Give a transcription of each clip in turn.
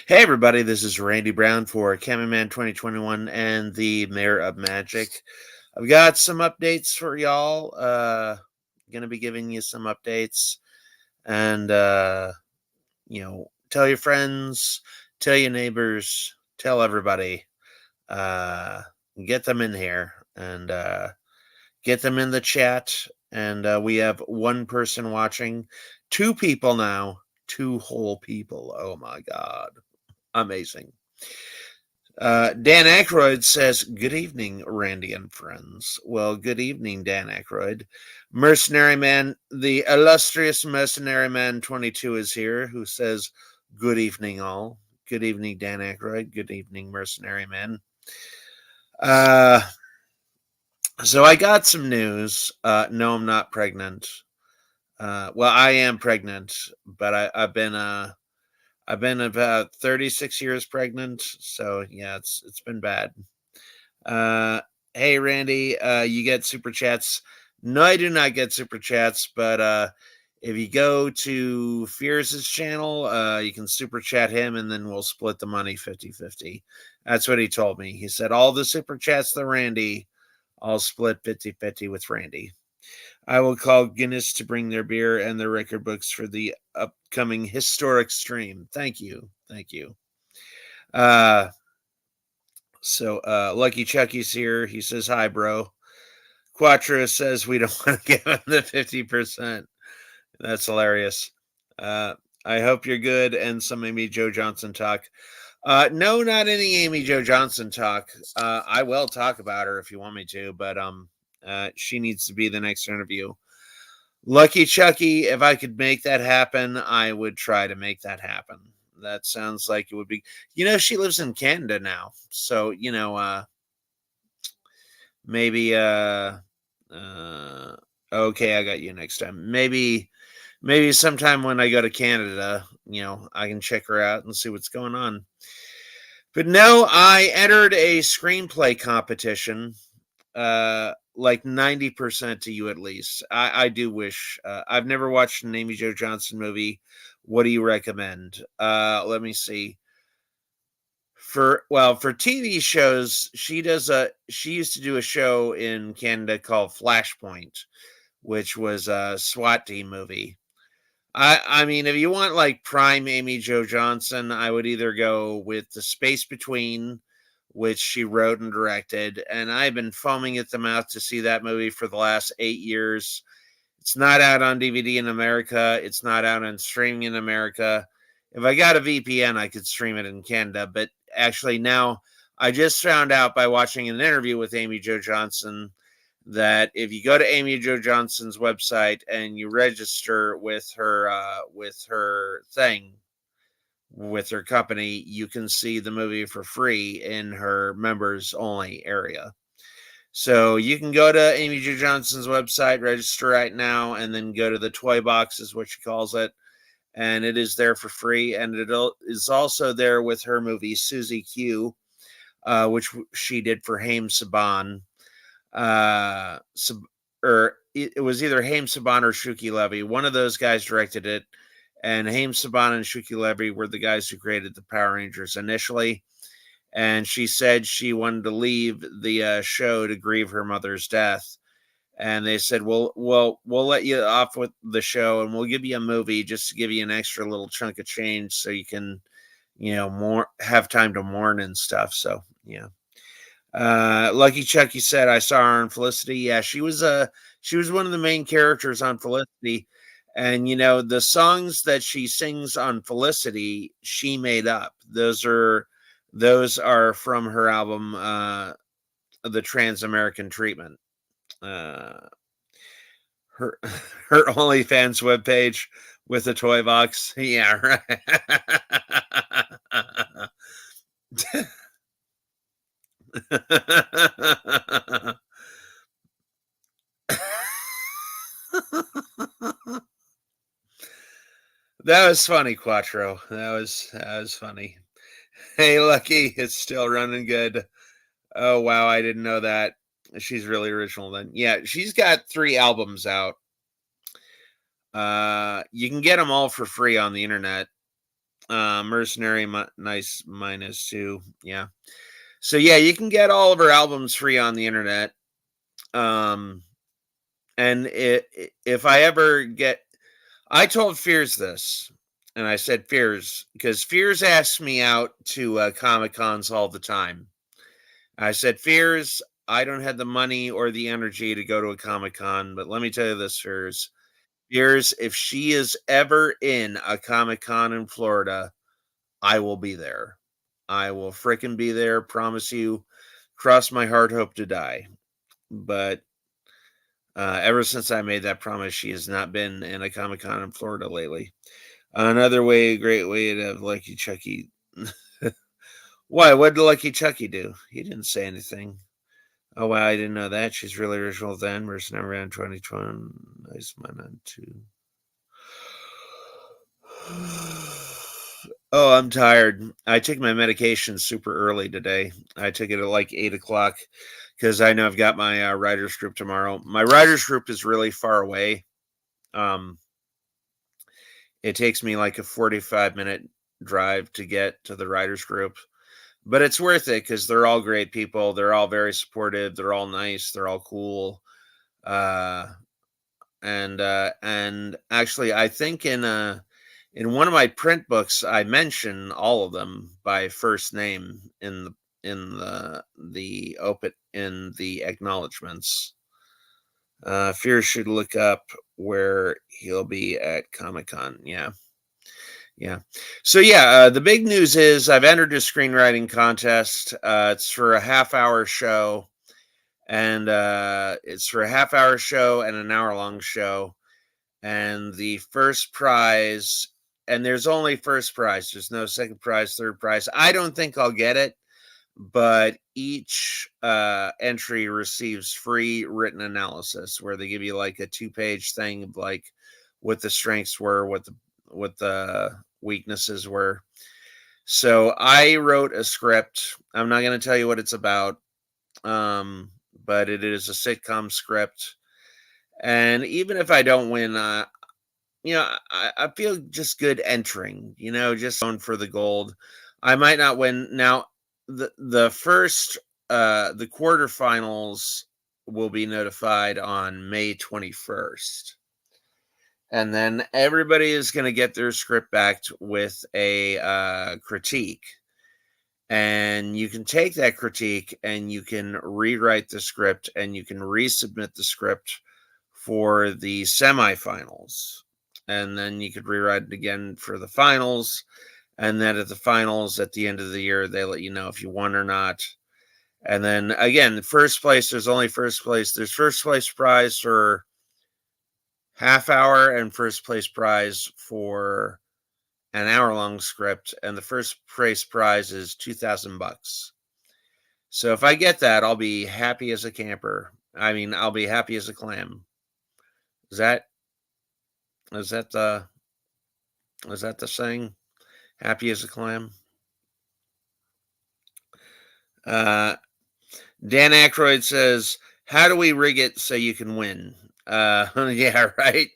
Hey everybody, this is Randy Brown for Cameraman 2021 and the Mayor of Magic. I've got some updates for y'all. Gonna be giving you some updates and tell your friends, tell your neighbors, tell everybody. Uh get them in here and get them in the chat. And we have one person watching, two people now, two whole people. Oh my god. Amazing. Dan Aykroyd says, "Good evening, Randy and friends." Well, good evening, Dan Aykroyd. Mercenary Man, the illustrious Mercenary Man 22 is here, who says, "Good evening, all." Good evening, Dan Aykroyd. Good evening, Mercenary Man. Uh, so I got some news. No, I'm not pregnant. Well, I am pregnant, but I've been about 36 years pregnant, so yeah, it's been bad. Uh, hey Randy, you get super chats. No, I do not get super chats, but if you go to Fierce's channel, you can super chat him and then we'll split the money 50-50. That's what he told me. He said all the super chats to Randy, I'll split 50-50 with Randy. I will call Guinness to bring their beer and their record books for the upcoming historic stream. Thank you. Thank you. Lucky Chucky's here. He says, "Hi, bro." Quattro says we don't want to give him the 50%. That's hilarious. I hope you're good and some Amy Jo Johnson talk. No, not any Amy Jo Johnson talk. I will talk about her if you want me to, but she needs to be the next interview. Lucky Chucky, if I could make that happen, I would try to make that happen. That sounds like it would be. She lives in Canada now, so maybe okay, I got you next time. Maybe sometime when I go to Canada, I can check her out and see what's going on. But no, I entered a screenplay competition. Like 90% to you at least. I do wish. I've never watched an Amy Jo Johnson movie. What do you recommend? Let me see. For TV shows, she used to do a show in Canada called Flashpoint, which was a SWAT team movie. I mean, if you want like prime Amy Jo Johnson, I would either go with The Space Between, which she wrote and directed, and I've been foaming at the mouth to see that movie for the last 8 years. It's not out on DVD in America. It's not out on streaming in America. If I got a VPN, I could stream it in Canada. But actually, now I just found out by watching an interview with Amy Jo Johnson that if you go to Amy Jo Johnson's website and you register with her company, you can see the movie for free in her members only area. So you can go to Amy Jo Johnson's website, register right now, and then go to the toy box, is what she calls it, and it is there for free. And it is also there with her movie Susie Q, which she did for Haim Saban. It was either Haim Saban or Shuki Levy. One of those guys directed it, and Haim Saban and Shuki Levy were the guys who created the Power Rangers initially. And she said she wanted to leave the show to grieve her mother's death. And they said, we'll let you off with the show, and we'll give you a movie just to give you an extra little chunk of change so you can, have time to mourn and stuff. So, yeah. Lucky Chucky said, "I saw her on Felicity." Yeah, she was one of the main characters on Felicity. And the songs that she sings on Felicity, she made up. Those are from her album, The Trans-American Treatment. Her her OnlyFans webpage with a toy box. Yeah, right. That was funny, Quattro. That was funny. Hey, Lucky, it's still running good. Oh wow, I didn't know that. She's really original then. Yeah, she's got 3 albums out. You can get them all for free on the internet. Mercenary, nice minus two. Yeah. So yeah, you can get all of her albums free on the internet. Um, and if I ever get, I told Fears this, and I said Fears because Fears asks me out to Comic Cons all the time. I said Fears, I don't have the money or the energy to go to a Comic Con, but let me tell you this, Fears. Fears, if she is ever in a Comic Con in Florida, I will be there. I will fricking be there. Promise you. Cross my heart, hope to die. But ever since I made that promise, she has not been in a Comic Con in Florida lately. Another way, great way to have Lucky Chucky. Why? What did Lucky Chucky do? He didn't say anything. Oh wow, I didn't know that. She's really original then. Versus now around 2020. Nice man on two. Oh, I'm tired. I took my medication super early today. I took it at like 8 o'clock because I know I've got my writers group tomorrow. My writers group is really far away. Um, it takes me like a 45-minute drive to get to the writers group, but it's worth it because they're all great people. They're all very supportive. They're all nice. They're all cool. Uh, and actually, I think in one of my print books, I mention all of them by first name in the open in the acknowledgments. Fear should look up where he'll be at Comic Con. Yeah, yeah. So yeah, the big news is I've entered a screenwriting contest. It's for a half-hour show, and it's for a half-hour show and an hour-long show. And the first prize, and there's only first prize, there's no second prize, third prize. I don't think I'll get it, but each entry receives free written analysis where they give you like a 2-page thing of like what the strengths were, what the weaknesses were. So I wrote a script. I'm not going to tell you what it's about, but it is a sitcom script. And even if I don't win, I feel just good entering, just going for the gold. I might not win. Now, the first, the quarterfinals will be notified on May 21st. And then everybody is going to get their script back with a critique. And you can take that critique and you can rewrite the script and you can resubmit the script for the semifinals. And then you could rewrite it again for the finals. And then at the finals at the end of the year, they let you know if you won or not. And then again, first place, there's only first place. There's first place prize for half hour and first place prize for an hour-long script, and the first place prize is $2,000. So if I get that, I'll be happy as a camper. I mean, I'll be happy as a clam. Is that is that the saying? Happy as a clam. Dan Aykroyd says, "How do we rig it so you can win?" Yeah, right.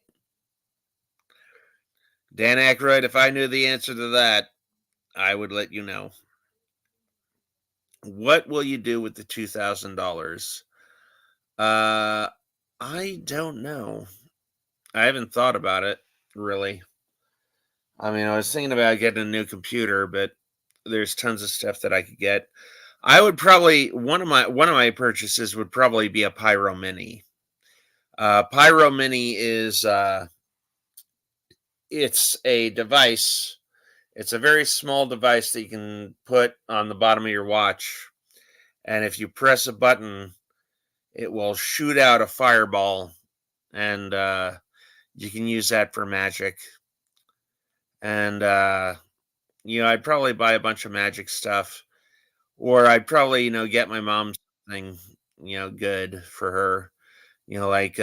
Dan Aykroyd, if I knew the answer to that, I would let you know. What will you do with the $2,000? I don't know. I haven't thought about it really. I mean, I was thinking about getting a new computer, but there's tons of stuff that I could get. I would probably one of my purchases would probably be a Pyro Mini. Pyro Mini is it's a device. It's a very small device that you can put on the bottom of your watch, and if you press a button, it will shoot out a fireball, and you can use that for magic. And I'd probably buy a bunch of magic stuff, or I'd probably get my mom something good for her. Like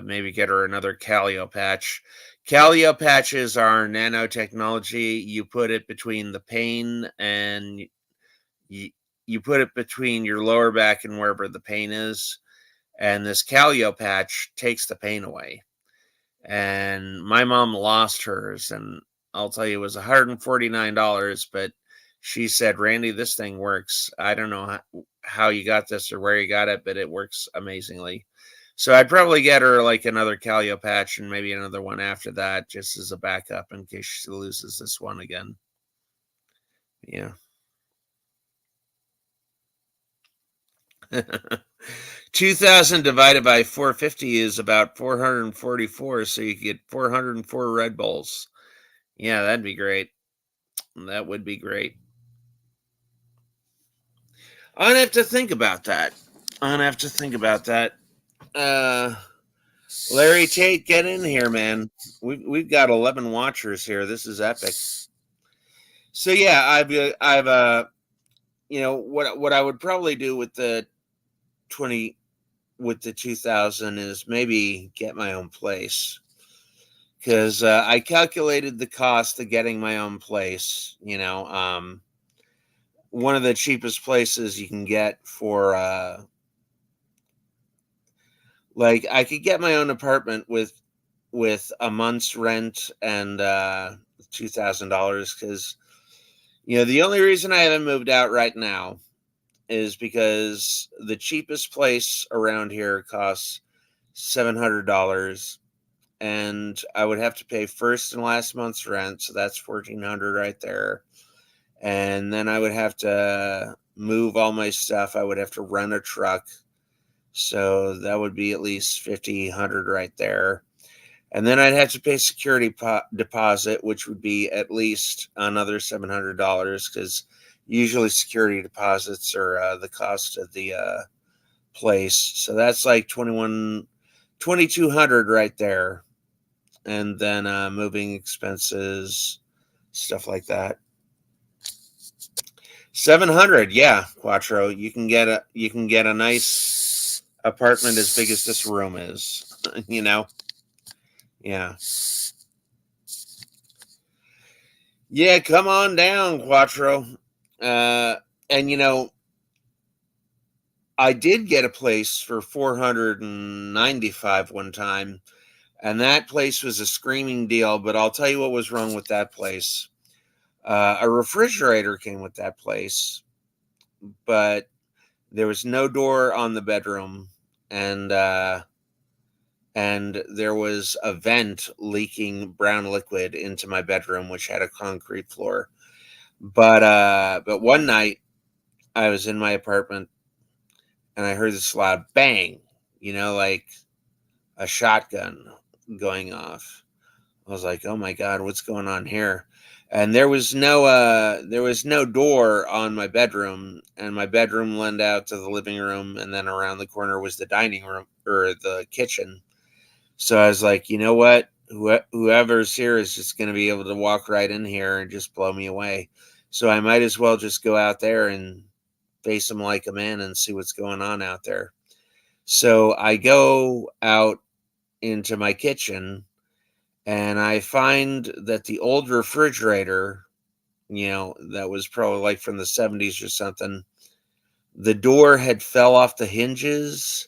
maybe get her another Calio patch. Calio patches are nanotechnology. You put it between the pain and you put it between your lower back and wherever the pain is, and this Calio patch takes the pain away. And my mom lost hers, and I'll tell you, it was $149, but she said, "Randy, this thing works. I don't know how you got this or where you got it, but it works amazingly." So I'd probably get her like another Calio patch and maybe another one after that, just as a backup in case she loses this one again. Yeah. 2,000 divided by 450 is about 444, so you get 404 Red Bulls. Yeah, that'd be great. That would be great. I'd have to think about that. I'd have to think about that. Uh, Larry Tate, get in here, man. We've got 11 watchers here. This is epic. So yeah, I've what I would probably do with the 20 with the 2000 is maybe get my own place because I calculated the cost of getting my own place. One of the cheapest places you can get for like I could get my own apartment with a month's rent and $2,000 because the only reason I haven't moved out right now is because the cheapest place around here costs $700, and I would have to pay first and last month's rent, so that's $1,400 right there. And then I would have to move all my stuff. I would have to rent a truck, so that would be at least $5,000 right there. And then I'd have to pay security deposit, which would be at least another $700 because usually security deposits are the cost of the place. So that's like 2,200 right there. And then moving expenses, stuff like that. 700, yeah, Quattro. You can get a nice apartment as big as this room is. Yeah. Yeah, come on down, Quattro. And I did get a place for 495 one time, and that place was a screaming deal, but I'll tell you what was wrong with that place. A refrigerator came with that place, but there was no door on the bedroom, and there was a vent leaking brown liquid into my bedroom, which had a concrete floor. But one night I was in my apartment and I heard this loud bang, like a shotgun going off. I was like, "Oh my God, what's going on here?" And there was no door on my bedroom, and my bedroom led out to the living room, and then around the corner was the dining room or the kitchen. So I was like, you know what? Whoever's here is just going to be able to walk right in here and just blow me away. So I might as well just go out there and face them like a man and see what's going on out there. So I go out into my kitchen and I find that the old refrigerator, that was probably like from the 70s or something, the door had fell off the hinges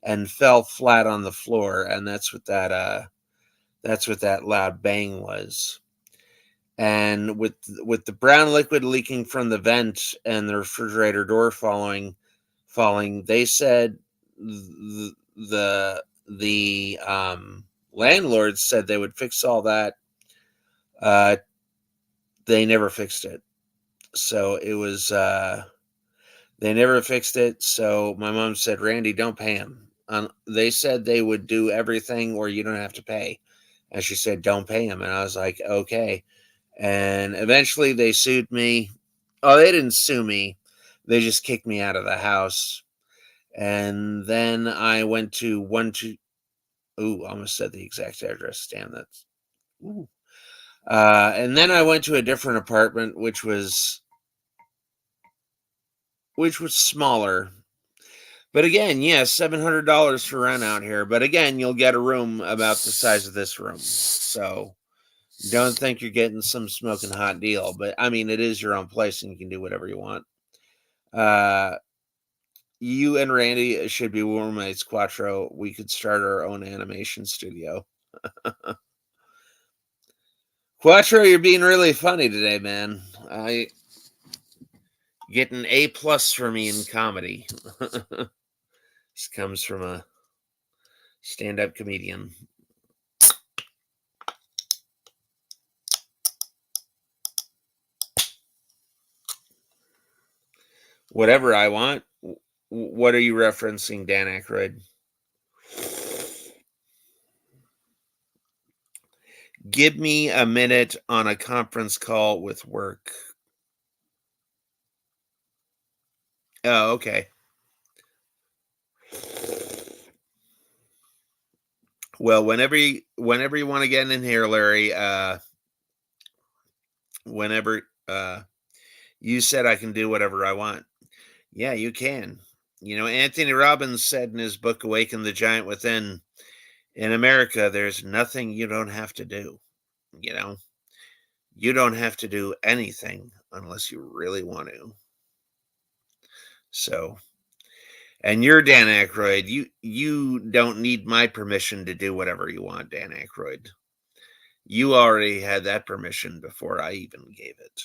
and fell flat on the floor, and that's what that loud bang was. And with the brown liquid leaking from the vent and the refrigerator door falling, they said the landlords said they would fix all that. They never fixed it. So it was they never fixed it. So my mom said, "Randy, don't pay them." They said they would do everything or you don't have to pay. And she said, "Don't pay them." And I was like, "Okay." And eventually they sued me. Oh, they didn't sue me. They just kicked me out of the house. And then I went to ooh, I almost said the exact address. Damn, that's ooh. And then I went to a different apartment, which was smaller. But again, yeah, $700 for rent out here. But again, you'll get a room about the size of this room. So don't think you're getting some smoking hot deal. But I mean, it is your own place and you can do whatever you want. You and Randy should be roommates, Quattro. We could start our own animation studio. Quattro, you're being really funny today, man. I get an A+ for me in comedy. This comes from a stand-up comedian. Whatever I want. What are you referencing, Dan Aykroyd? Give me a minute on a conference call with work. Oh, okay. Well, whenever you want to get in here, Larry, whenever you said I can do whatever I want. Yeah, you can. You know, Anthony Robbins said in his book Awaken the Giant Within, in America there's nothing you don't have to do, you know. You don't have to do anything unless you really want to. So, and you're Dan Aykroyd. You don't need my permission to do whatever you want, Dan Aykroyd. You already had that permission before I even gave it.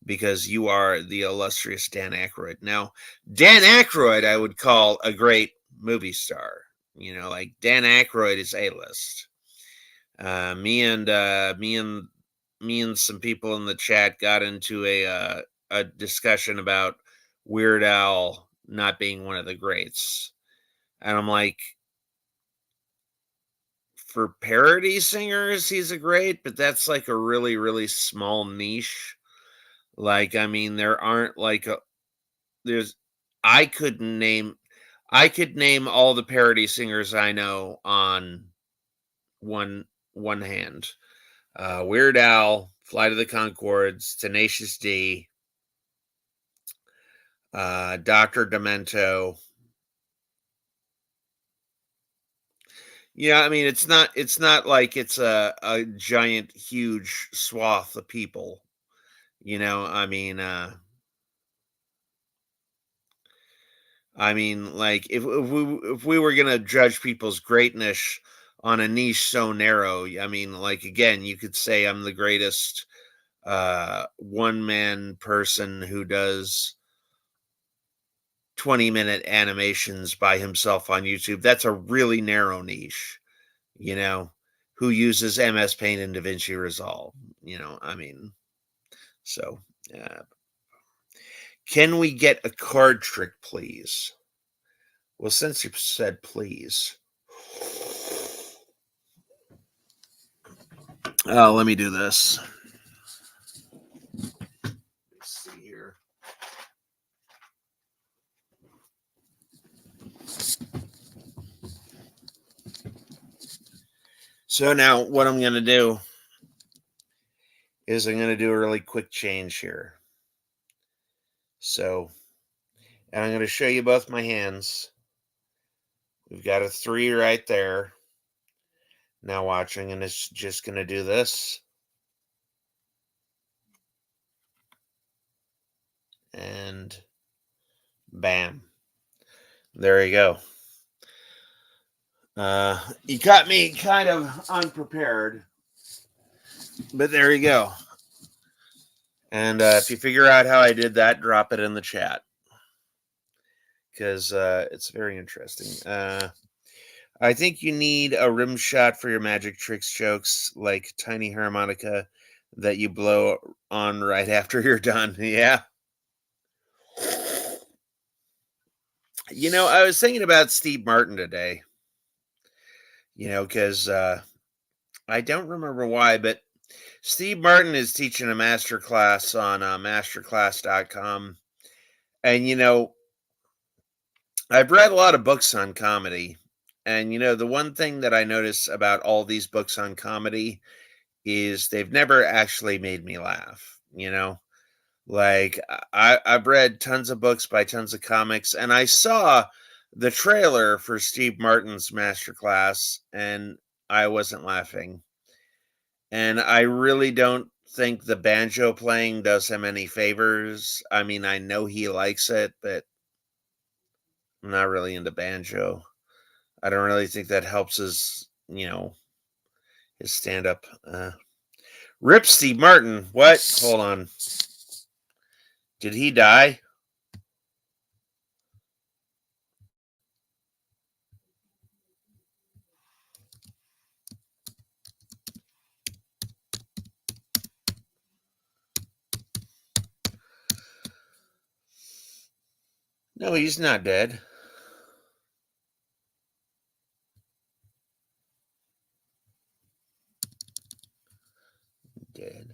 Because you are the illustrious Dan Aykroyd. Now, Dan Aykroyd I would call a great movie star. You know, like Dan Aykroyd is A-list. Me and some people in the chat got into a discussion about Weird Al not being one of the greats. And I'm like, for parody singers, he's a great, but that's like a really, really small niche. Like, I mean, there aren't like there's I could name all the parody singers I know on one hand. Weird Al, Flight of the Conchords, Tenacious D, Dr. Demento. Yeah, I mean it's not like it's a giant huge swath of people. You know, I mean, like if we were gonna judge people's greatness on a niche so narrow, I mean, like again, you could say I'm the greatest one man person who does 20-minute animations by himself on YouTube. That's a really narrow niche, you know, who uses MS Paint and DaVinci Resolve. You know, I mean, so can we get a card trick, please? Well, since you said please, let me do this. Let's see here. So now what I'm going to do is I'm going to do a really quick change here. So, and I'm going to show you both my hands. We've got a 3 right there. Now watching, and it's just going to do this. And bam. There you go. You caught me kind of unprepared, but there you go. And if you figure out how I did that, drop it in the chat, because it's very interesting. I think you need a rim shot for your magic tricks jokes, like tiny harmonica that you blow on right after you're done. Yeah. You know, I was thinking about Steve Martin today, you know, because I don't remember why, but Steve Martin is teaching a master class on masterclass.com. And, you know, I've read a lot of books on comedy. And, you know, the one thing that I notice about all these books on comedy is they've never actually made me laugh, you know? Like, I've read tons of books by tons of comics, and I saw the trailer for Steve Martin's masterclass, and I wasn't laughing. And I really don't think the banjo playing does him any favors. I mean, I know he likes it, but I'm not really into banjo. I don't really think that helps his, you know, his stand up. Rip Steve Martin. What? Hold on. Did he die? No, he's not dead. Dead.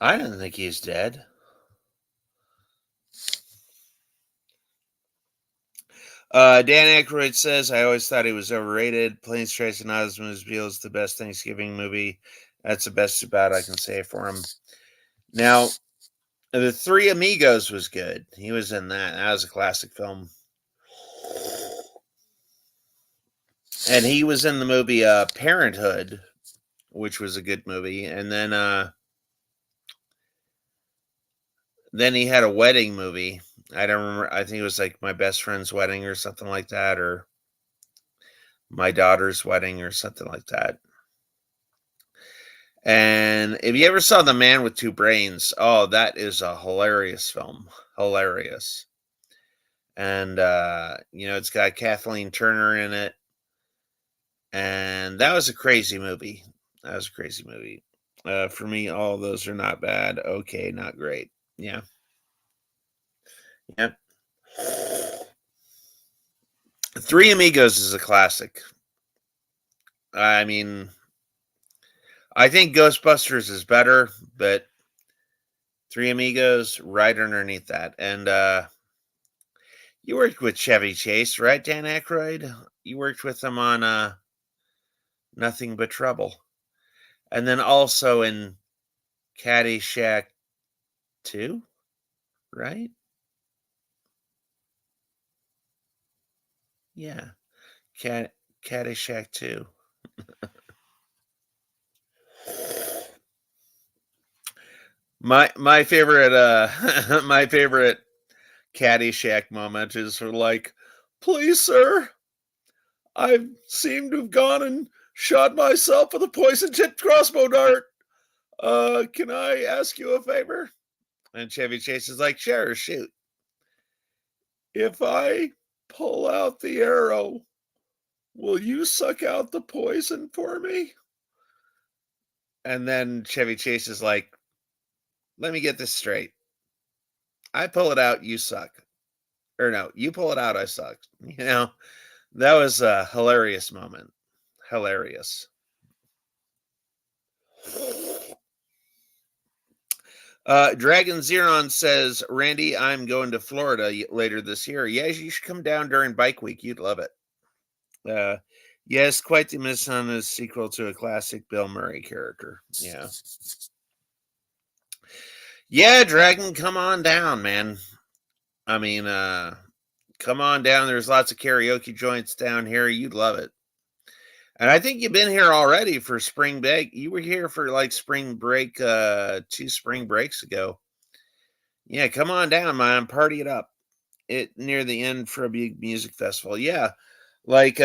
I don't think he's dead. Dan Aykroyd says, I always thought he was overrated. Planes, Trains, and Automobiles is the best Thanksgiving movie. That's the best about I can say for him. Now, The Three Amigos was good. He was in that. That was a classic film. And he was in the movie Parenthood, which was a good movie. And then he had a wedding movie. I don't remember. I think it was like My Best Friend's Wedding or something like that, or My Daughter's Wedding or something like that. And if you ever saw The Man with Two Brains, oh, that is a hilarious film. Hilarious. And, it's got Kathleen Turner in it. And that was a crazy movie. That was a crazy movie. For me, all those are not bad. Okay, not great. Yeah. Yep. Three Amigos is a classic. I mean, I think Ghostbusters is better, but Three Amigos right underneath that. And you worked with Chevy Chase, right, Dan Aykroyd? You worked with him on Nothing But Trouble. And then also in Caddyshack 2, right? Yeah. Caddyshack 2. My favorite my favorite Caddyshack moment is for like, please, sir, I seem to have gone and shot myself with a poison tipped crossbow dart. Can I ask you a favor? And Chevy Chase is like, sure, shoot. If I pull out the arrow, will you suck out the poison for me? And then Chevy Chase is like, let me get this straight. I pull it out, you suck. Or no, you pull it out, I suck. That was a hilarious moment. Hilarious. Dragon Zeron says, Randy, I'm going to Florida later this year. Yes, you should come down during Bike Week. You'd love it. Yes, quite the mishandled sequel to a classic Bill Murray character. Yeah. Yeah, Dragon, come on down, man. I mean, come on down. There's lots of karaoke joints down here. You'd love it. And I think you've been here already for spring break. You were here for like spring break, 2 spring breaks ago. Yeah, come on down, man. Party it up. It near the end for a big music festival. Yeah. Like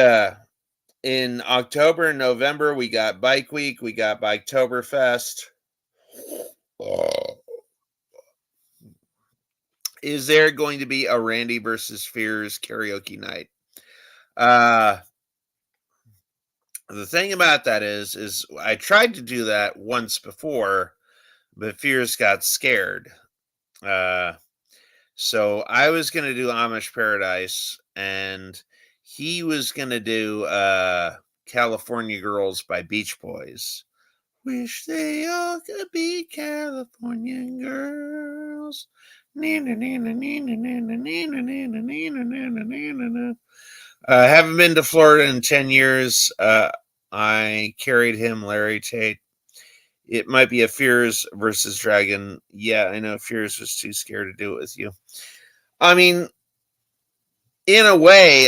in October and November, we got Bike Week, we got Biketoberfest. Is there going to be a Randy versus Fears karaoke night? The thing about that is I tried to do that once before, but Fears got scared. So I was gonna do Amish Paradise, and he was gonna do California Girls by Beach Boys. Wish they all could be California girls. Haven't been to Florida in 10 years. I carried him, Larry Tate. It might be a Fears versus Dragon. Yeah, I know Fears was too scared to do it with you. I mean, in a way,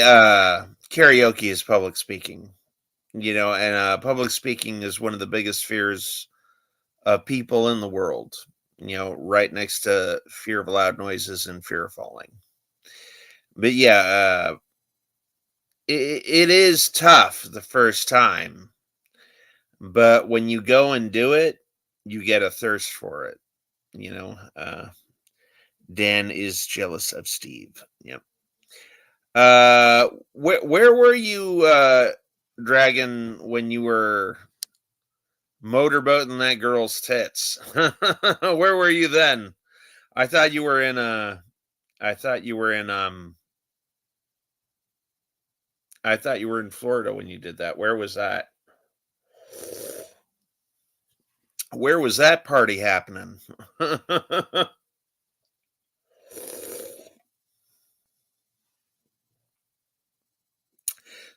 karaoke is public speaking, and public speaking is one of the biggest fears of people in the world, right next to fear of loud noises and fear of falling. But yeah, it is tough the first time, but when you go and do it, you get a thirst for it. Dan is jealous of Steve. Yep. Where were you, Dragon, when you were motorboating that girl's tits? Where were you then? I thought you were in I thought you were in I thought you were in Florida when you did that. Where was that? Where was that party happening?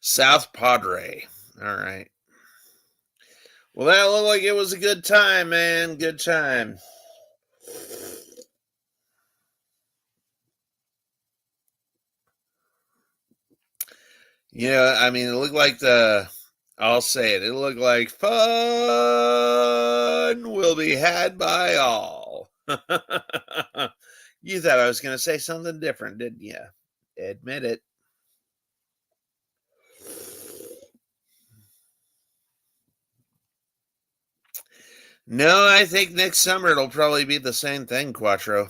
South Padre. All right. Well, that looked like it was a good time, man. Good time. Yeah, I mean, it looked like I'll say it. It looked like fun will be had by all. You thought I was going to say something different, didn't you? Admit it. No, I think next summer it'll probably be the same thing, Quattro.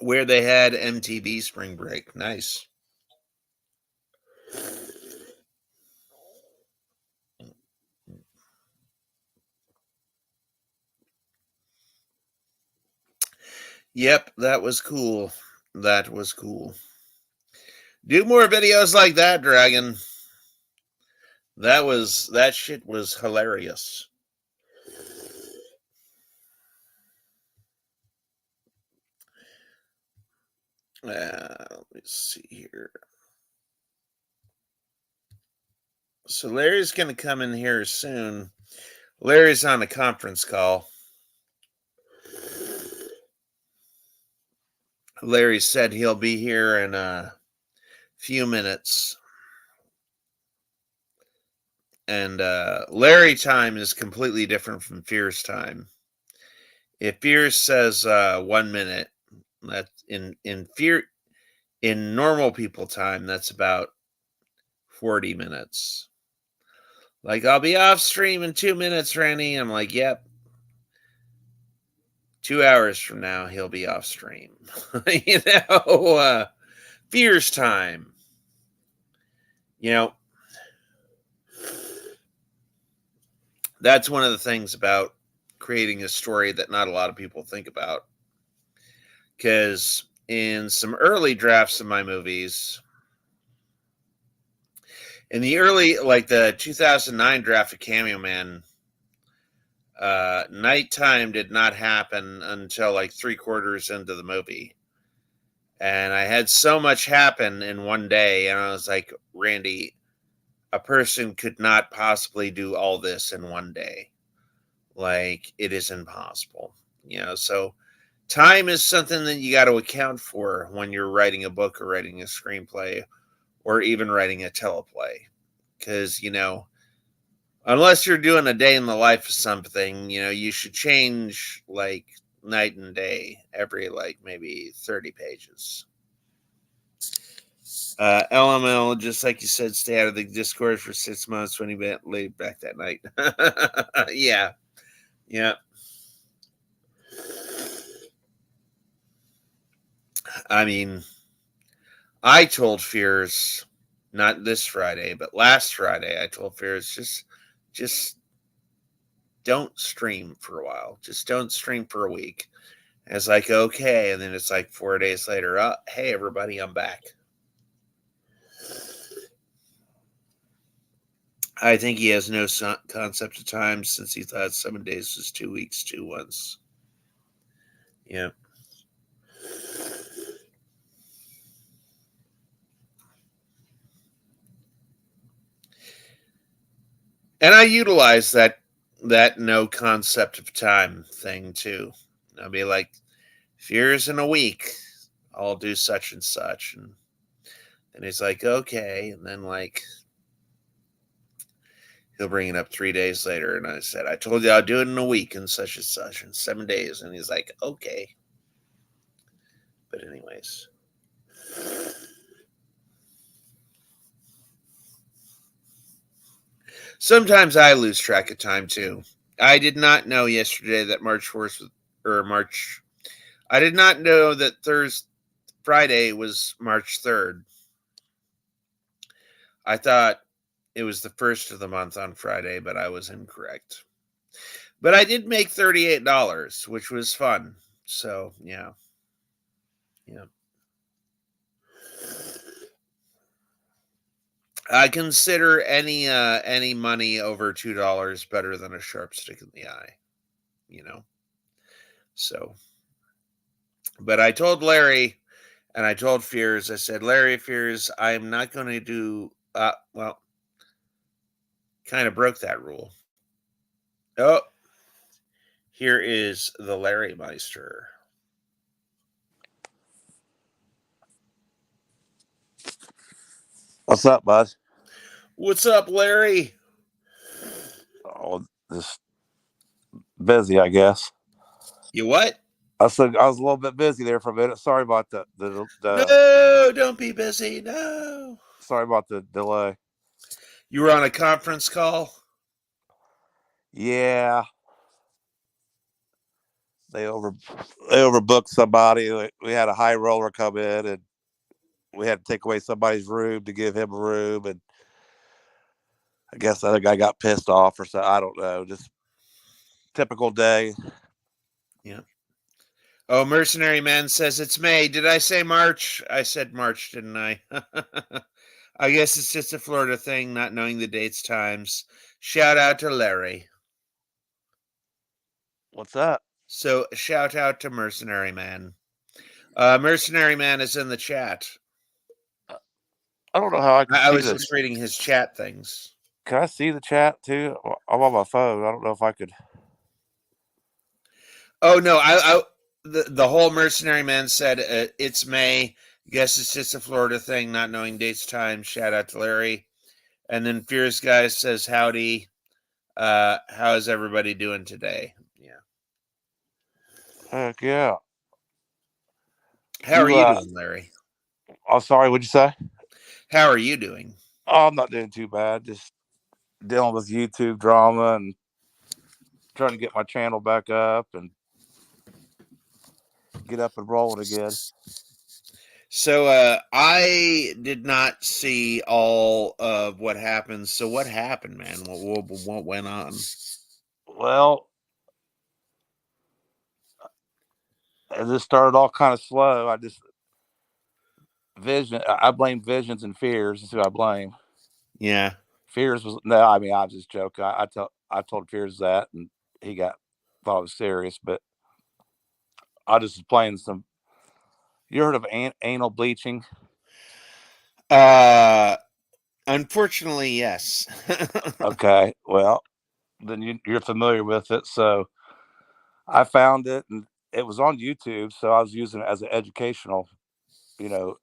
Where they had MTV Spring Break. Nice. Yep, that was cool. That was cool. Do more videos like that, Dragon. That shit was hilarious. Let me see here. So Larry's going to come in here soon. Larry's on a conference call. Larry said he'll be here in a few minutes. And Larry time is completely different from Fierce time. If Fierce says 1 minute, that in normal people time, that's about 40 minutes. Like, I'll be off stream in 2 minutes, Randy. I'm like, yep. 2 hours from now, he'll be off stream. Fierce time. That's one of the things about creating a story that not a lot of people think about. Because in some early drafts of my movies, in the early, like the 2009 draft of Cameo Man, nighttime did not happen until like 3/4 into the movie. And I had so much happen in one day, and I was like, Randy, a person could not possibly do all this in one day. Like, it is impossible. So time is something that you got to account for when you're writing a book or writing a screenplay or even writing a teleplay. Because, unless you're doing a day in the life of something, you should change like night and day every like maybe 30 pages. LML, just like you said, stay out of the Discord for 6 months when he laid back that night. Yeah. Yeah. I mean, I told Fears, not this Friday, but last Friday, I told Fears, just don't stream for a while. Just don't stream for a week. And it's like, okay. And then it's like 4 days later, hey, everybody, I'm back. I think he has no concept of time since he thought 7 days was 2 weeks, 2 months. Yeah. And I utilize that no concept of time thing too. I'll be like, if yours in a week, I'll do such and such. And And he's like, okay. And then, like, he'll bring it up 3 days later. And I said, I told you I'll do it in a week and such, in 7 days. And he's like, okay. But, anyways. Sometimes I lose track of time, too. I did not know yesterday that March 4th, or March. I did not know that Friday was March 3rd. I thought it was the first of the month on Friday, but I was incorrect. But I did make $38, which was fun. So, yeah. Yeah. I consider any money over $2 better than a sharp stick in the eye. So, but I told Larry and I told Fears, I said, Larry, Fears, I'm not going to do, well, kind of broke that rule. Oh, here is the Larry Meister. What's up, bud? What's up, Larry? Oh, just busy, I guess. You what? I said I was a little bit busy there for a minute. Sorry about No, don't be busy. No. sorry about the delay. You were on a conference call? Yeah, they overbooked somebody. We had a high roller come in, and we had to take away somebody's room to give him a room, and I guess the other guy got pissed off or something. I don't know. Just typical day. Yeah. Oh, Mercenary Man says it's May. Did I say March? I said March, didn't I? I guess it's just a Florida thing, not knowing the dates, times. Shout out to Larry. What's that? So, shout out to Mercenary Man. Mercenary Man is in the chat. I don't know how I can I see was this. just reading his chat things. Can I see the chat too? I'm on my phone. I don't know if I could. Oh no, the whole Mercenary Man said it's May. Guess it's just a Florida thing, not knowing dates, time. Shout out to Larry. And then Fierce Guy says howdy. How's everybody doing today? Yeah. Heck yeah. How are you doing, Larry? I'm sorry. What'd you say? How are you doing? Oh, I'm not doing too bad. Just dealing with YouTube drama and trying to get my channel back up and get up and rolling again. So I did not see all of what happened. So what happened, man? What went on? Well, this started all kind of slow. I blame visions and fears. Is who I blame. Yeah. Fears was no. I mean, I was just joking. I told Fears that, and he thought I was serious. But I just was playing some. You heard of anal bleaching? Unfortunately, yes. Okay, well, then you're familiar with it. So I found it, and it was on YouTube. So I was using it as an educational, you know,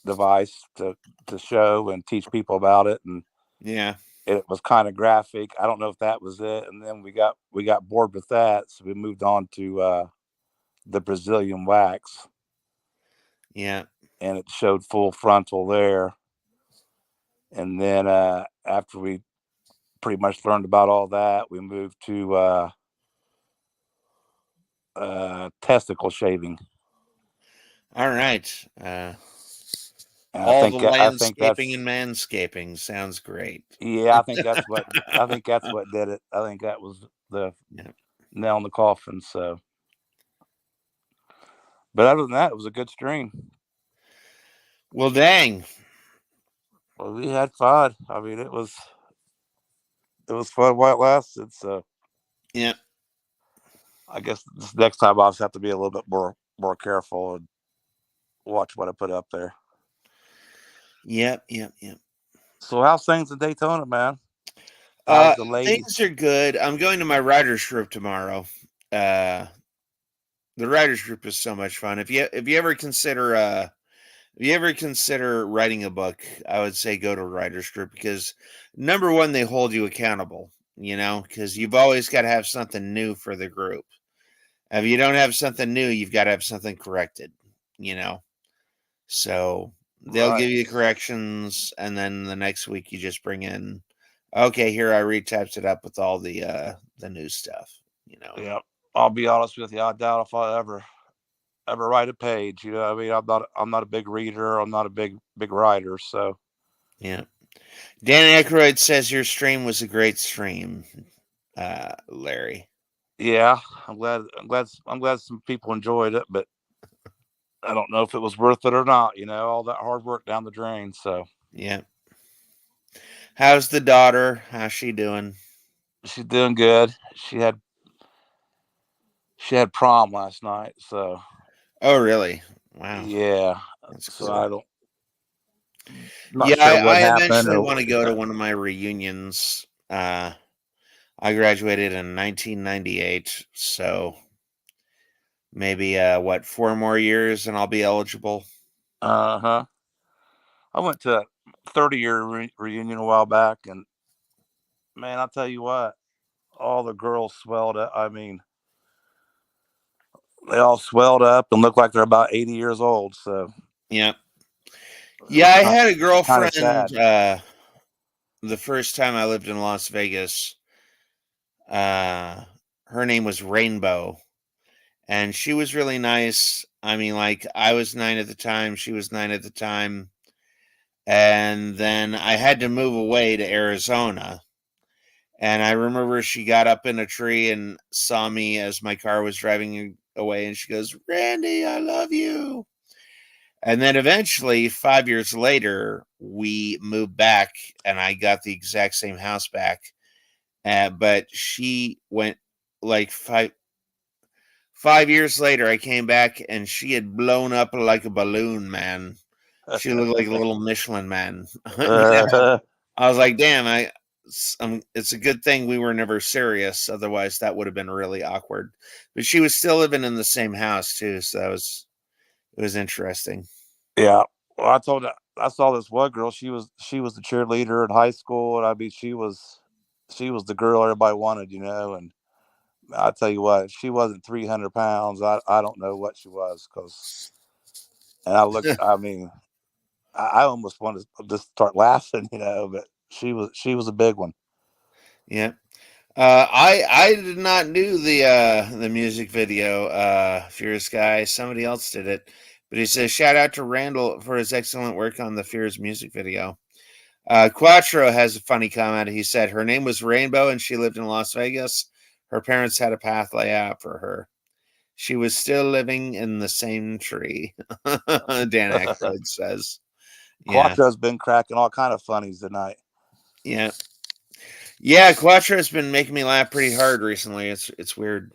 device to show and teach people about it, and Yeah. it was kind of graphic. I don't know if that was it, and then we got bored with that, so we moved on to the Brazilian wax, Yeah. and it showed full frontal there. And then after we pretty much learned about all that, we moved to testicle shaving. All right. And All the I think landscaping that's and manscaping sounds great. yeah, I think that's what did it. I think that was the Yeah. nail in the coffin. So, but other than that, it was a good stream. Well, dang. Well, we had fun. I mean, it was fun while it lasted. So, Yeah. I guess this next time I'll just have to be a little bit more careful and watch what I put up there. Yep. Yep. Yep. So, how's things in Daytona, man? How's the ladies? Things are good. I'm going to my writers group tomorrow. The writers group is so much fun. If you ever consider if you ever consider writing a book, I would say go to a writer's group because number one, they hold you accountable, because you've always got to have something new for the group. If you don't have something new, you've got to have something corrected, you know. So they'll Right. give you corrections, and then the next week you just bring in, okay, here I retyped it up with all the new stuff. Yeah. I'll be honest with you. I doubt if I ever write a page. You know, what I mean, I'm not a big reader. I'm not a big writer. So Yeah. Dan Aykroyd says your stream was a great stream, Larry. yeah, I'm glad some people enjoyed it, but I don't know if it was worth it or not. You know, all that hard work down the drain. So Yeah. How's the daughter? How's she doing? she's doing good. She had prom last night. So Oh, really? Wow, yeah. that's So cool. I don't not Yeah, sure I what happened eventually or want to go to one of my reunions. I graduated in 1998, so maybe what 4 more years and I'll be eligible. uh huh. I went to a 30-year reunion a while back, and man, I'll tell you what, all the girls swelled up. I mean, they all swelled up and look like they're about 80 years old. So Yeah, it yeah. was I had a kind of girlfriend sad. the first time I lived in Las Vegas. Uh, Her name was Rainbow, and she was really nice. I mean, like I was 9 at the time, she was 9 at the time, and then I had to move away to Arizona. And I remember she got up in a tree and saw me as my car was driving away, and she goes, "Randy, I love you." And then eventually, 5 years later, we moved back, and I got the exact same house back. But she went like 5 years later. I came back, and she had blown up like a balloon, man. She looked like a little Michelin man. uh, I was like, damn, it's a good thing we were never serious. Otherwise, that would have been really awkward. But she was still living in the same house too, so it was interesting. yeah. Well, I saw this one girl. She was the cheerleader in high school, and I mean, she was the girl everybody wanted, you know. And I tell you what, if she wasn't 300 pounds, I don't know what she was. Cause and I looked, I mean, I almost wanted to just start laughing, you know. But she was a big one. Yeah. I did not do the music video, Fierce Guy. Somebody else did it. But he says shout out to Randall for his excellent work on the Fierce music video. Quattro has a funny comment. He said her name was Rainbow and she lived in Las Vegas. Her parents had a path laid out for her. She was still living in the same tree. Dan Aykroyd says. Yeah. Quattro's been cracking all kind of funnies tonight. Yeah. Yeah, Quattro's been making me laugh pretty hard recently. It's weird.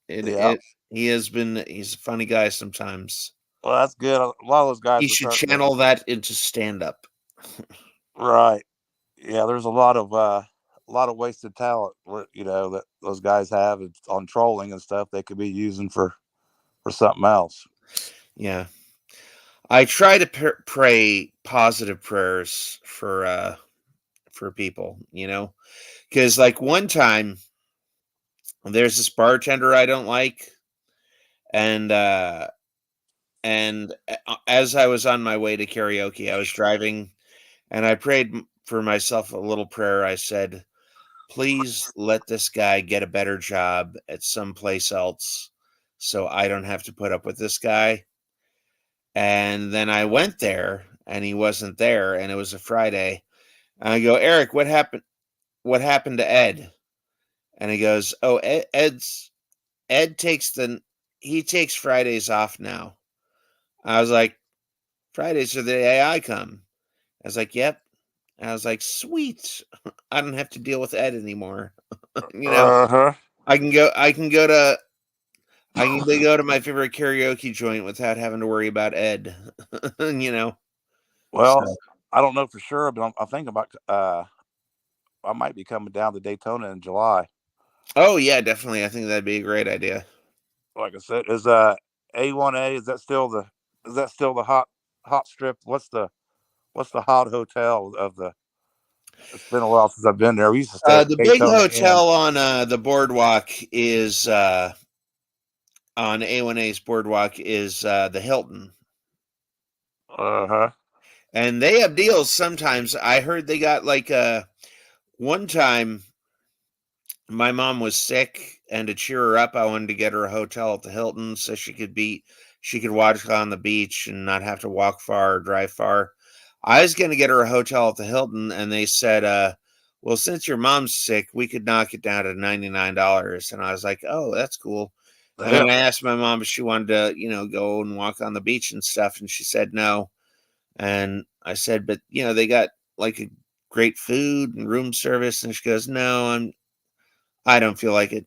It Yeah. it he's a funny guy sometimes. Well, that's good. A lot of those He guys are should starting to. channel that into stand up. Right. Yeah. There's a lot of wasted talent, you know, that those guys have on trolling and stuff. They could be using for something else. Yeah. I try to pray positive prayers for people, cuz like one time there's this bartender I don't like, and as I was on my way to karaoke, I was driving and I prayed for myself a little prayer. I said, please let this guy get a better job at some place else so I don't have to put up with this guy. And then I went there and he wasn't there and it was a Friday. And I go, Eric, what happened? What happened to Ed? And he goes, oh, Ed he takes Fridays off now. I was like, Fridays are the day I come. I was like, yep. And I was like, sweet. I don't have to deal with Ed anymore. you know, Uh huh. I can go to my favorite karaoke joint without having to worry about Ed. you know. Well, So I don't know for sure, but I'm thinking about. I might be coming down to Daytona in July. oh yeah, definitely. I think that'd be a great idea. Like I said, is A1A? Is that still the hot? hot strip. What's the hot hotel of the? It's been a while since I've been there. We used to stay at The big Daytona Inn. hotel on the boardwalk is on A1A's boardwalk is the Hilton. Uh-huh. And they have deals sometimes. I heard they got like one time my mom was sick, and to cheer her up, I wanted to get her a hotel at the Hilton so she could watch on the beach and not have to walk far or drive far. I was going to get her a hotel at the Hilton, and they said, well, since your mom's sick, we could knock it down to $99. And I was like, oh, that's cool. And Yeah. then I asked my mom if she wanted to, go and walk on the beach and stuff, and she said no. And I said, but they got like a great food and room service, and she goes, no, I don't feel like it.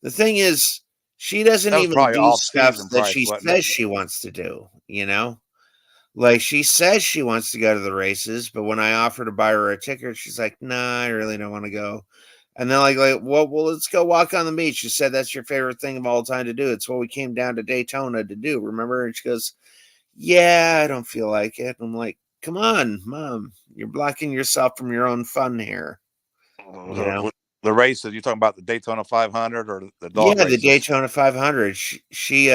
The thing is, she doesn't That was even probably do off stuff season that price, she wasn't it? says she wants to do. Like she says she wants to go to the races, but when I offer to buy her a ticket, she's like, "Nah, I really don't want to go." And then like, well, let's go walk on the beach. You said that's your favorite thing of all time to do. It's what we came down to Daytona to do. Remember? And she goes, "Yeah, I don't feel like it." I'm like, "Come on, mom, you're blocking yourself from your own fun here." You know? The races you talking about the Daytona 500 or the dog Yeah, the races? Daytona 500. She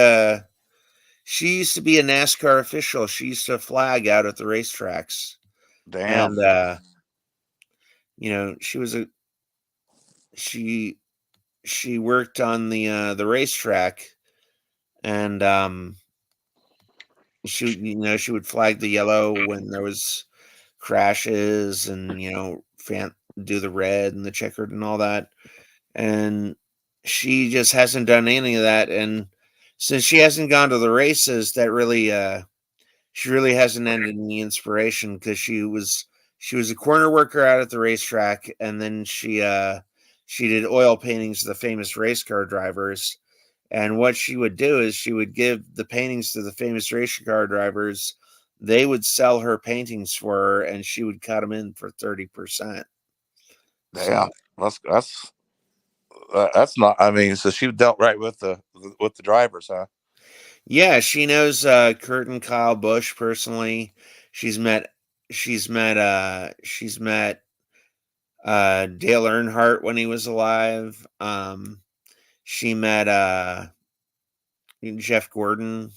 used to be a NASCAR official. She used to flag out at the racetracks, Damn. and she was a she she worked on the racetrack, and she would flag the yellow when there was crashes, and do the red and the checkered and all that. And she just hasn't done any of that. And since she hasn't gone to the races, that really she really hasn't ended any inspiration, because she was a corner worker out at the racetrack, and then she did oil paintings of the famous race car drivers. And what she would do is she would give the paintings to the famous race car drivers. They would sell her paintings for her, and she would cut them in for 30%. So Damn. That's not. I mean, so she dealt right with the drivers, huh? yeah, she knows Kurt and Kyle Busch personally. She's met she's met Dale Earnhardt when he was alive. She met Jeff Gordon,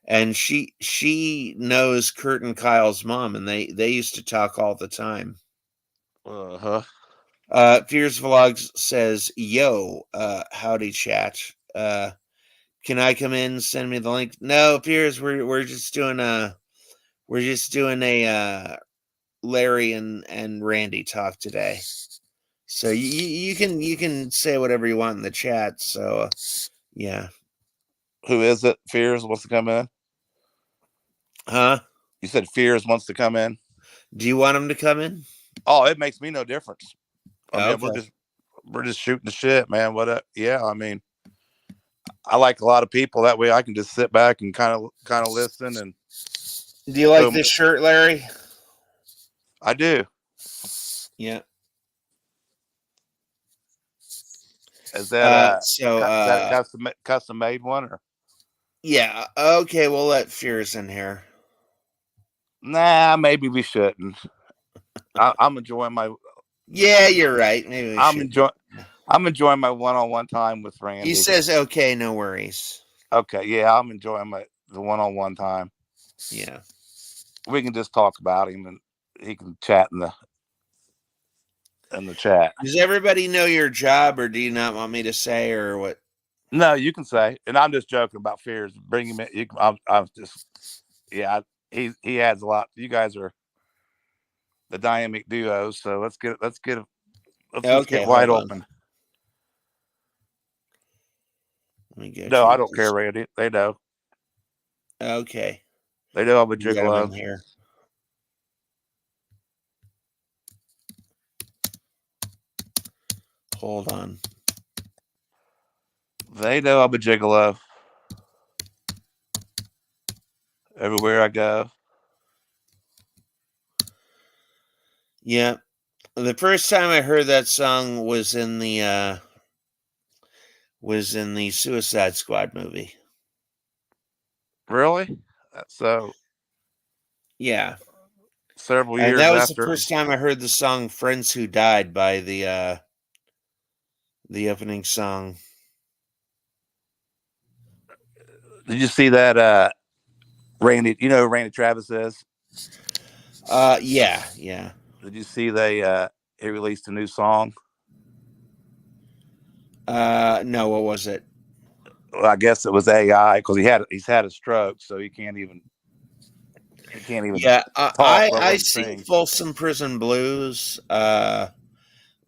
and she knows Kurt and Kyle's mom, and they used to talk all the time. Uh huh. Fears Vlogs says, "Yo, howdy chat. Can I come in? Send me the link." No, Fears, we're just doing a Larry and Randy talk today. So you can say whatever you want in the chat. So yeah, Who is it? Fears wants to come in. huh? You said Fears wants to come in. Do you want him to come in? Oh, it makes me no difference. I mean, Okay. we're just shooting the shit, man. Yeah, I mean, I like a lot of people. That way, I can just sit back and kind of listen. And Do you like boom, this shirt, Larry? I do. Yeah. Is that So is that a custom made one or? yeah. Okay, we'll let Fears in here. Nah, maybe we shouldn't. I'm enjoying my. Yeah, you're right. Maybe we I'm should. enjoying. I'm enjoying my one-on-one time with He Randy. says, "Okay, no worries." Okay, yeah, I'm enjoying the one-on-one time. Yeah. We can just talk about him and he can chat in the chat. Does everybody know your job, or do you not want me to say, or what? No, you can say, and I'm just joking about Fears. Bring him in. I'm just, yeah. He adds a lot. You guys are the dynamic duo, so let's just get Okay, wide hold on. open. Let me get No, you I don't care, this. Randy. They know. Okay, They know I'm a we got him in gigolo. here. Hold on. They know I'm a gigolo. Everywhere I go. Yeah, the first time I heard that song was in the Suicide Squad movie. Really? So Yeah. several And years that was the after. first time I heard the song "Friends Who Died" by the opening song. Did you see that Randy? You know who Randy Travis is? Yeah. Did you see he released a new song? No, what was it? Well, I guess it was AI because he's had a stroke, so he can't even Yeah, talk, let I alone sing sing. Folsom Prison Blues, but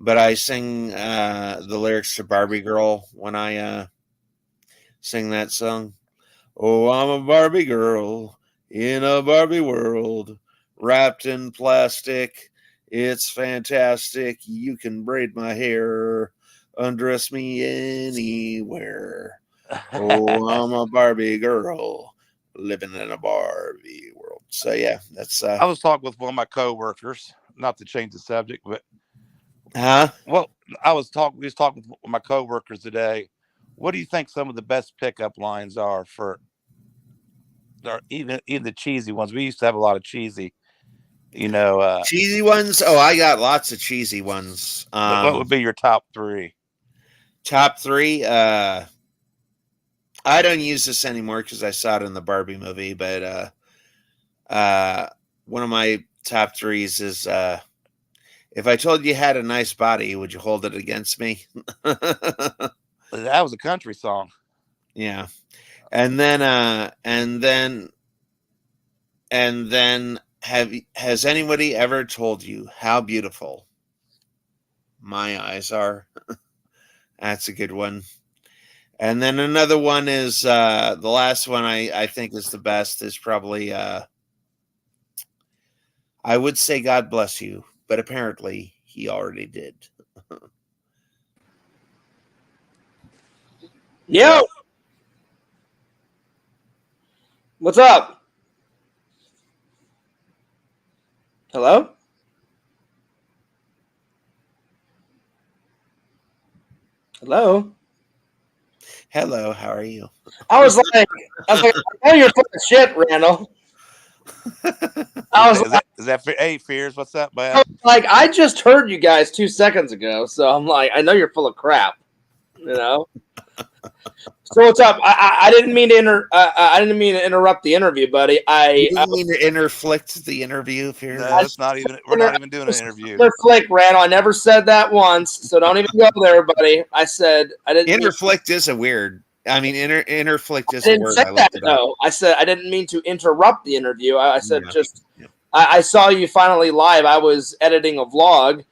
I sing the lyrics to Barbie Girl when I sing that song. Oh, I'm a Barbie girl in a Barbie world, wrapped in plastic. It's fantastic. You can braid my hair, undress me anywhere. Oh, I'm a Barbie girl living in a Barbie world. So yeah, that's I was talking with one of my coworkers, not to change the subject, but huh? well, we was talking with my coworkers today. What do you think some of the best pickup lines are for, or even the cheesy ones? We used to have a lot of cheesy, you know. Cheesy ones? Oh, I got lots of cheesy ones. What would be your top three? Top three. I don't use this anymore because I saw it in the Barbie movie, but one of my top threes is if I told you had a nice body, would you hold it against me? That was a country song. Yeah. And then has anybody ever told you how beautiful my eyes are? That's a good one. And then another one is the last one I think is the best is probably I would say God bless you, but apparently he already did. Yo, Yeah. what's up? Hello? Hello? Hello, how are you? I was like, I know you're full of shit, Randall. I was Is that hey Fears? What's up, man? I just heard you guys 2 seconds ago, so I'm like, I know you're full of crap, you know. So what's up? I didn't mean to I didn't mean to interrupt the interview, buddy. You didn't mean to interflict the interview, No, Fears? it's not even. We're not even doing an interview. Interflict, Randall. I never said that once, so don't even go there, buddy. I said I didn't mean. Interflict is a weird. I mean, interflict I is a didn't word. say I that looked it up. though. I said I didn't mean to interrupt the interview. I said Yeah, just yeah, I saw you finally live. I was editing a vlog,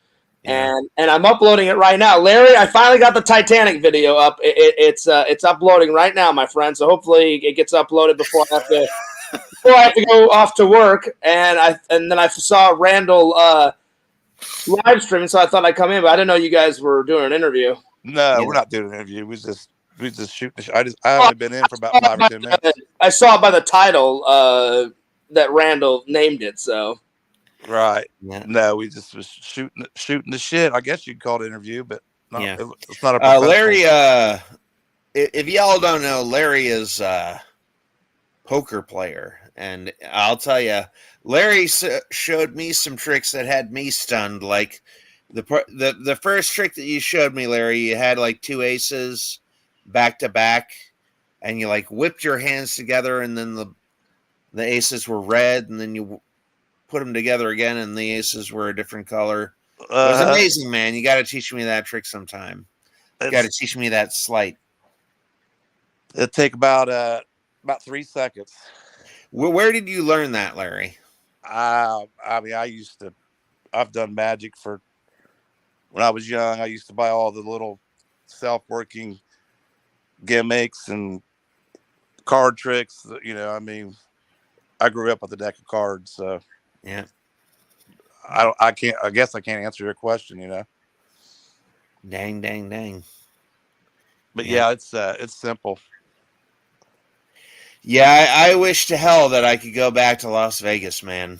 yeah. and I'm uploading it right now. Larry, I finally got the Titanic video up. It's uploading right now, my friend. So hopefully it gets uploaded before I have to go off to work. And then I saw Randall live streaming, so I thought I'd come in, but I didn't know you guys were doing an interview. No, Yeah. we're not doing an interview. We just shooting. I only been in for about 5 or 10 minutes. I saw by the title that Randall named it. So Right. Yeah. No, we just was shooting the shit. I guess you'd call it interview, but not. Yeah. It's not a professional. Larry, if y'all don't know, Larry is a poker player. And I'll tell you, Larry showed me some tricks that had me stunned. Like the first trick that you showed me, Larry, you had like two aces back to back, and you like whipped your hands together, and then the aces were red, and then you put them together again, and the aces were a different color. It was amazing, man. You got to teach me that trick sometime. You got to teach me that sleight. It'll take about 3 seconds. Where did you learn that, Larry? I mean, I've done magic for when I was young. I used to buy all the little self-working gimmicks and card tricks. I mean, I grew up with a deck of cards, so Yeah. I can't. I guess I can't answer your question. Dang, dang, dang. But Yeah. yeah, it's simple. Yeah, I wish to hell that I could go back to Las Vegas, man.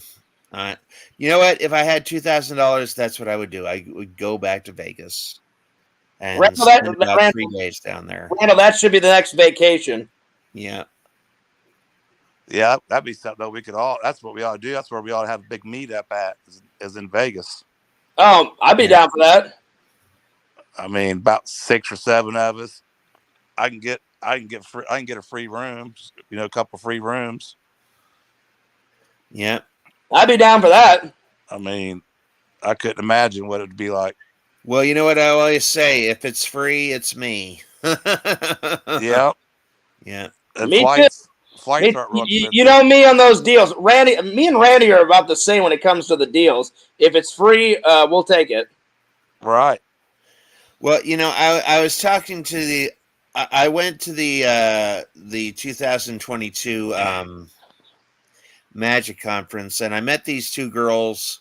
You know what? If I had $2,000, that's what I would do. I would go back to Vegas and Randall, spend about 3 days down there. Randall, that should be the next vacation. Yeah. Yeah, that'd be something that we could all. That's what we ought to do. That's where we ought to have a big meetup at. Is in Vegas. Oh, I'd be down for that. I mean, about 6 or 7 of us. I can get a free room. A couple free rooms. Yeah. I'd be down for that. I mean, I couldn't imagine what it'd be like. Well, you know what I always say: if it's free, it's me. Yeah. Yeah. And Me flights Me, aren't real expensive. you know me on those deals. Me and Randy are about the same when it comes to the deals. If it's free, we'll take it. Right. Well, I was talking to I went to the 2022 Magic Conference, and I met these two girls.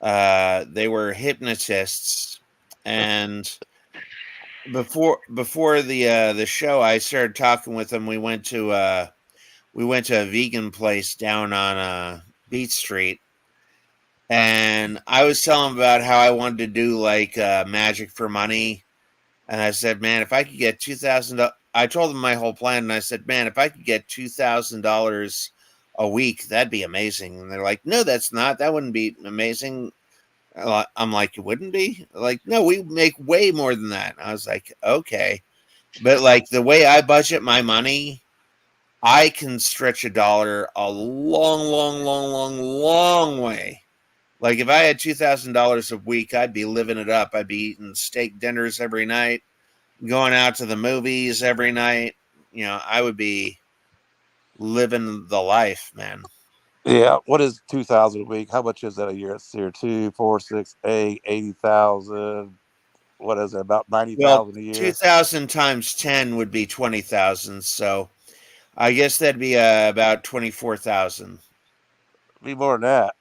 They were hypnotists, and before the show, I started talking with them. We went to a vegan place down on Beach Street, and I was telling them about how I wanted to do like magic for money. And I said, man, if I could get $2,000, I told them my whole plan. And I said, man, if I could get $2,000 a week, that'd be amazing. And they're like, no, that's not. That wouldn't be amazing. I'm like, it wouldn't be? Like, no, we make way more than that. I was like, okay. But like the way I budget my money, I can stretch a dollar a long, long, long, long, long way. Like if I had $2,000 a week, I'd be living it up. I'd be eating steak dinners every night, going out to the movies every night. I would be living the life, man. Yeah. What is 2,000 a week? How much is that a year? It's here 2, 4, 6, 8, 80,000. What is it? About 90,000 a year. 2,000 times 10 would be 20,000. So I guess that'd be about 24,000. Be more than that.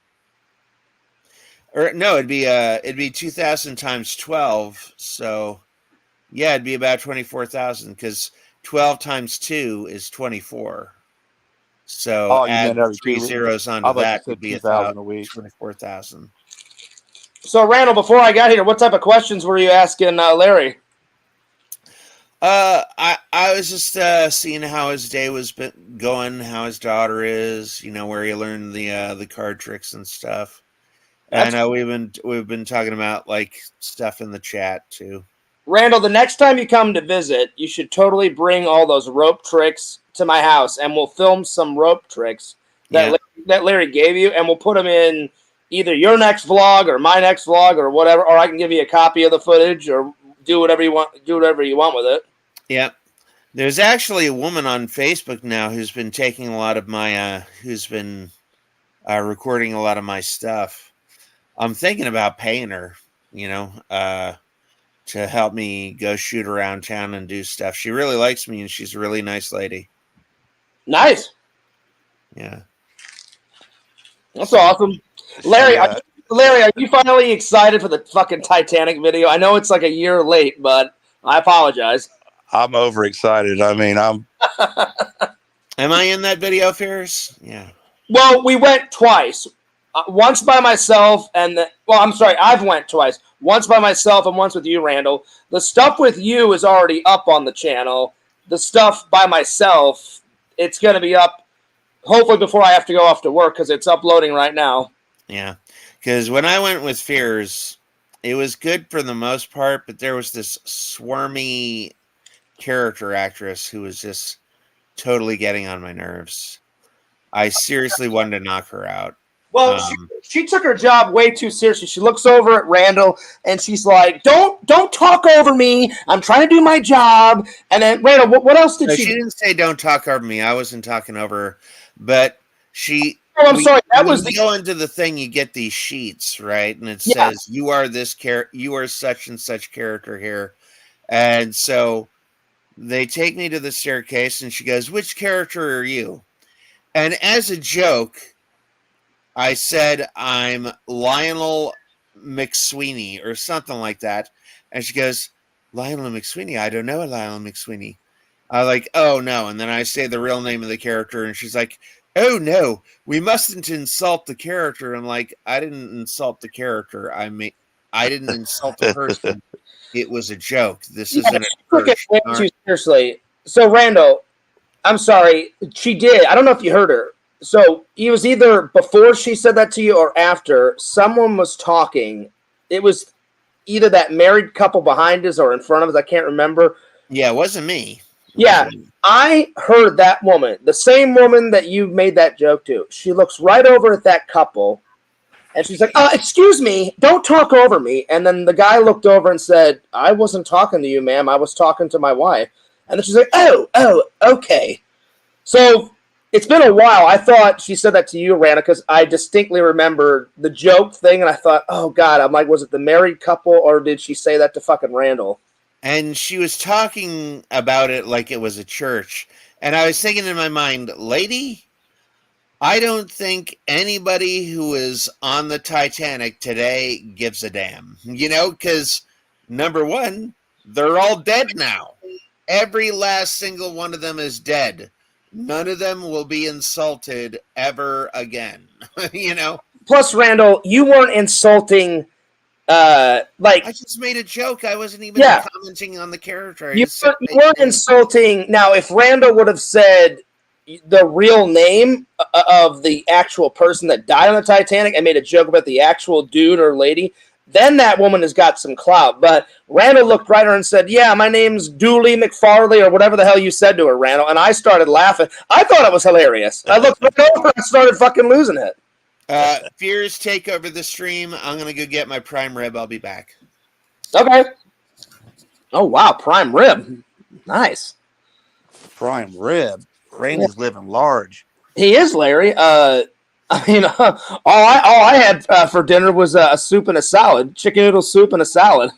Or no, it'd be 2,000 times 12. So yeah, it'd be about 24,000 because 12 times 2 is 24. So add 3 zeros onto that would be 2,000 a week. 24,000. So Randall, before I got here, what type of questions were you asking Larry? I was just seeing how his day was going, how his daughter is, where he learned the card tricks and stuff. And we've been talking about like stuff in the chat too. Randall, the next time you come to visit, you should totally bring all those rope tricks to my house, and we'll film some rope tricks that Larry gave you, and we'll put them in either your next vlog or my next vlog or whatever, or I can give you a copy of the footage or do whatever you want. Do whatever you want with it. Yeah. There's actually a woman on Facebook now who's been taking a lot of my, who's been recording a lot of my stuff. I'm thinking about paying her, to help me go shoot around town and do stuff. She really likes me, and she's a really nice lady. Nice. Yeah. That's awesome. Larry, are you finally excited for the fucking Titanic video? I know it's like a year late, but I apologize. I'm overexcited. I mean, Am I in that video, Fierce? Yeah. Well, we went twice. Once by myself, I've went twice. Once by myself and once with you, Randall. The stuff with you is already up on the channel. The stuff by myself, it's going to be up hopefully before I have to go off to work because it's uploading right now. Yeah, because when I went with Fears, it was good for the most part, but there was this swarmy character actress who was just totally getting on my nerves. I seriously wanted to knock her out. Well, she took her job way too seriously. She looks over at Randall and she's like, "Don't talk over me. I'm trying to do my job." And then Randall, what else did she? She didn't say "Don't talk over me." I wasn't talking over her, but she. Oh, I'm sorry. That was go into the thing. You get these sheets, right? And it says you are this you are such and such character here, and so they take me to the staircase, and she goes, "Which character are you?" And as a joke, I said, "I'm Lionel McSweeney," or something like that. And she goes, "Lionel McSweeney? I don't know a Lionel McSweeney." I was like, "Oh, no." And then I say the real name of the character, and she's like, "Oh, no, we mustn't insult the character." I'm like, I didn't insult the character. I didn't insult the person. It was a joke. This isn't a seriously. So, Randall, I'm sorry. She did. I don't know if you heard her. So it was either before she said that to you or after. Someone was talking. It was either that married couple behind us or in front of us. I can't remember. Yeah, it wasn't me. Yeah, I heard that woman, the same woman that you made that joke to. She looks right over at that couple, and she's like, excuse me, don't talk over me. And then the guy looked over and said, I wasn't talking to you, ma'am. I was talking to my wife. And then she's like, oh, okay. So it's been a while. I thought she said that to you, Rana, because I distinctly remember the joke thing, and I thought, oh, God, I'm like, was it the married couple, or did she say that to fucking Randall? And she was talking about it like it was a church. And I was thinking in my mind, lady, I don't think anybody who is on the Titanic today gives a damn. You know, because number one, they're all dead now. Every last single one of them is dead. None of them will be insulted ever again. You know? Plus, Randall, you weren't insulting... I just made a joke. I wasn't even commenting on the character. You weren't insulting. Now, if Randall would have said the real name of the actual person that died on the Titanic and made a joke about the actual dude or lady, then that woman has got some clout. But Randall looked right at her and said, yeah, my name's Dooley McFarley, or whatever the hell you said to her, Randall. And I started laughing. I thought it was hilarious. I looked right over and started fucking losing it. Fears take over the stream. I'm going to go get my prime rib. I'll be back. Okay. Oh, wow. Prime rib. Nice. Prime rib. Randy's living large. He is, Larry. I mean, all I had for dinner was a soup and a salad. Chicken noodle soup and a salad.